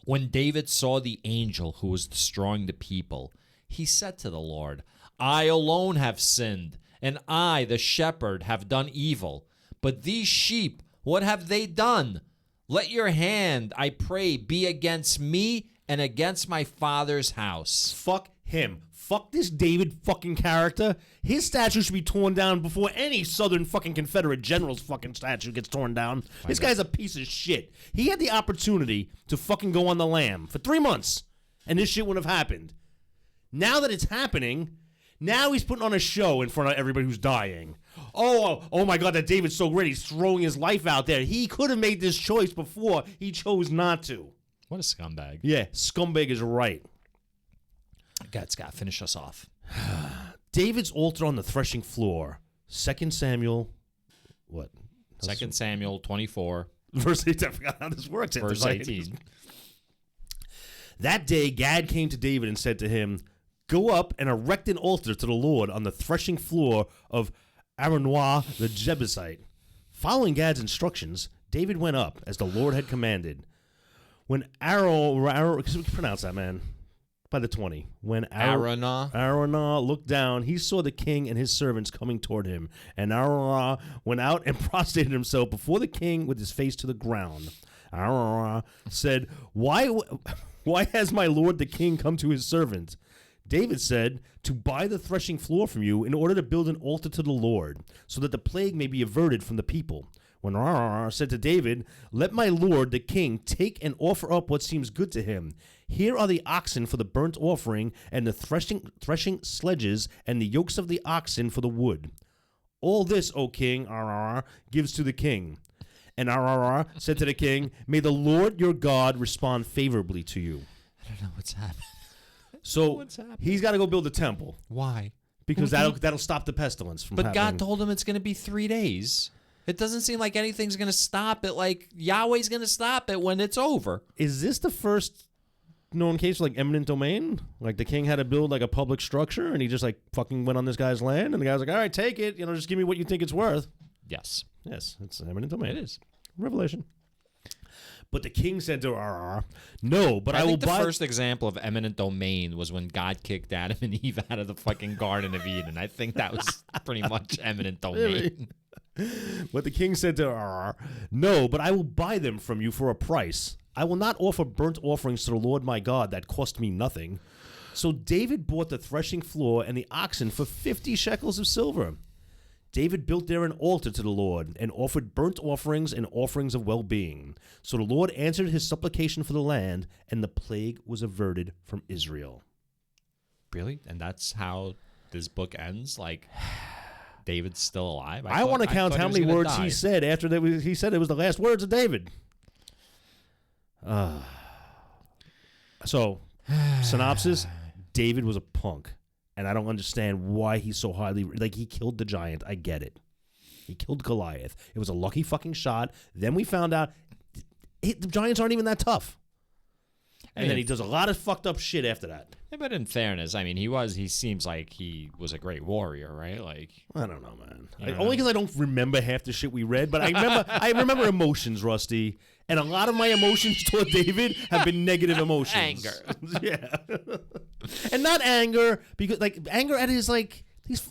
When David saw the angel who was destroying the people, he said to the Lord, I alone have sinned, and I, the shepherd, have done evil. But these sheep, what have they done? Let your hand, I pray, be against me and against my father's house. Fuck him. Fuck this David fucking character. His statue should be torn down before any Southern fucking Confederate general's fucking statue gets torn down. This guy's a piece of shit. He had the opportunity to fucking go on the lam for 3 months, and this shit wouldn't have happened. Now that it's happening, now he's putting on a show in front of everybody who's dying. Oh my God, that David's so great. He's throwing his life out there. He could have made this choice before. He chose not to. What a scumbag. Yeah, scumbag is right. God, Scott, finish us off. David's altar on the threshing floor. 2 Samuel, what? 2 Samuel 24. Verse 18. I forgot how this works. Verse 18. That day Gad came to David and said to him, Go up and erect an altar to the Lord on the threshing floor of Araunah the Jebusite. Following Gad's instructions, David went up as the Lord had commanded. When pronounce that, man. By the 20. When Araunah looked down, he saw the king and his servants coming toward him. And Araunah went out and prostrated himself before the king with his face to the ground. Araunah said, Why has my lord the king come to his servant? David said, To buy the threshing floor from you in order to build an altar to the Lord, so that the plague may be averted from the people. When Araunah said to David, Let my lord the king take and offer up what seems good to him. Here are the oxen for the burnt offering, and the threshing sledges, and the yokes of the oxen for the wood. All this, O king, Araunah gives to the king. And Araunah said to the king, May the Lord your God respond favorably to you. I don't know what's happening. So he's got to go build a temple. Why? Because that'll stop the pestilence from happening. But God told him it's going to be 3 days. It doesn't seem like anything's going to stop it. Like Yahweh's going to stop it when it's over. Is this the first known case of like eminent domain? Like the king had to build like a public structure and he just like fucking went on this guy's land and the guy's like, all right, take it. Just give me what you think it's worth. Yes. Yes, it's eminent domain. It is. Revelation. But the king said to her, no, but I will think the buy... first example of eminent domain was when God kicked Adam and Eve out of the fucking Garden of Eden. I think that was pretty much eminent domain. But the king said to her, no, but I will buy them from you for a price. I will not offer burnt offerings to the Lord my God that cost me nothing. So David bought the threshing floor and the oxen for 50 shekels of silver. David built there an altar to the Lord and offered burnt offerings and offerings of well-being. So the Lord answered his supplication for the land, and the plague was averted from Israel. Really? And that's how this book ends? Like, David's still alive? I want to count how many words he said after that. He said it was the last words of David. So, synopsis, David was a punk. And I don't understand why he's so highly... Like, he killed the giant. I get it. He killed Goliath. It was a lucky fucking shot. Then we found out the giants aren't even that tough. And then he does a lot of fucked up shit after that. Yeah, but in fairness, I mean, he seems like he was a great warrior, right? Like, I don't know, man. Only because I don't remember half the shit we read, but I remember emotions, Rusty. And a lot of my emotions toward David have been negative emotions. Anger. Yeah. And not anger, because, like, anger at his, like,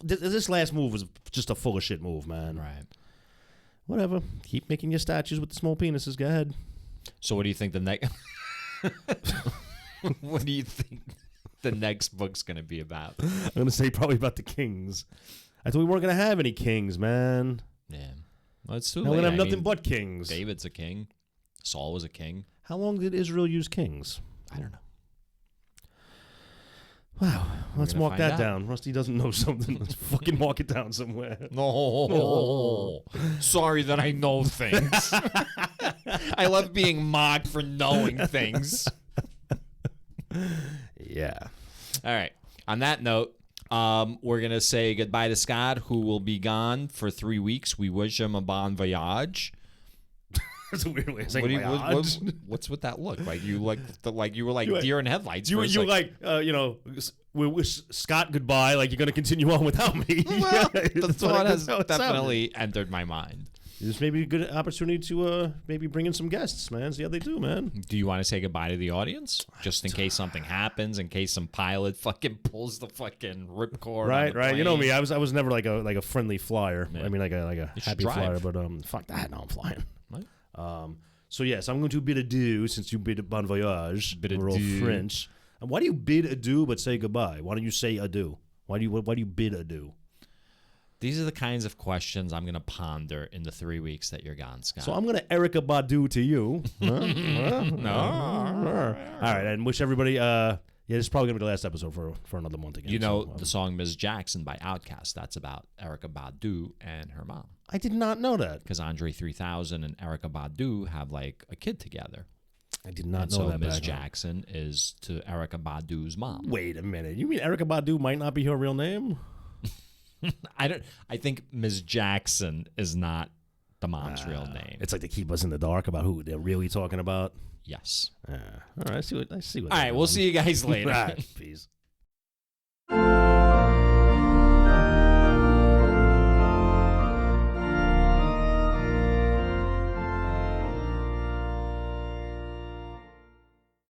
this last move was just a full of shit move, man. Right. Whatever. Keep making your statues with the small penises. Go ahead. So what do you think the next... What do you think the next book's going to be about? I'm going to say probably about the kings. I thought we weren't going to have any kings, man. Yeah. Well, it's too Now late. we're going to have nothing but kings. David's a king. Saul was a king. How long did Israel use kings? I don't know. Wow. Let's mark that out. down. Rusty doesn't know something. Let's fucking mark it down somewhere. No. Sorry that I know things. I love being mocked for knowing things. Yeah. All right. On that note, we're going to say goodbye to Scott, who will be gone for 3 weeks. We wish him a bon voyage. That's a weird way of saying voyage. What's with that look? Like you were like deer in headlights. You we wish Scott goodbye, like you're going to continue on without me. Well, Yeah, the thought has definitely entered my mind. This may be a good opportunity to maybe bring in some guests, man. See how they do, man. Do you want to say goodbye to the audience? Just in case something happens, in case some pilot fucking pulls the fucking ripcord. Right. You know me. I was never like a friendly flyer. Yeah. I mean, like a happy flyer, but fuck that. No, I'm flying. What? So yes, I'm going to bid adieu since you bid bon voyage. We're all French. And why do you bid adieu but say goodbye? Why don't you say adieu? Why do you bid adieu? These are the kinds of questions I'm going to ponder in the 3 weeks that you're gone, Scott. So I'm going to Erica Badu to you. No. All right, and wish everybody. This is probably going to be the last episode for another month again. You know the song Ms. Jackson by Outkast. That's about Erica Badu and her mom. I did not know that. Because Andre 3000 and Erica Badu have like a kid together. I did not know so that. Ms. Jackson is to Erica Badu's mom. Wait a minute. You mean Erica Badu might not be her real name? I think Ms. Jackson is not the mom's real name. It's like to keep us in the dark about who they're really talking about. Yes. All right. I see what. All right. We'll see you guys later. All right. Peace.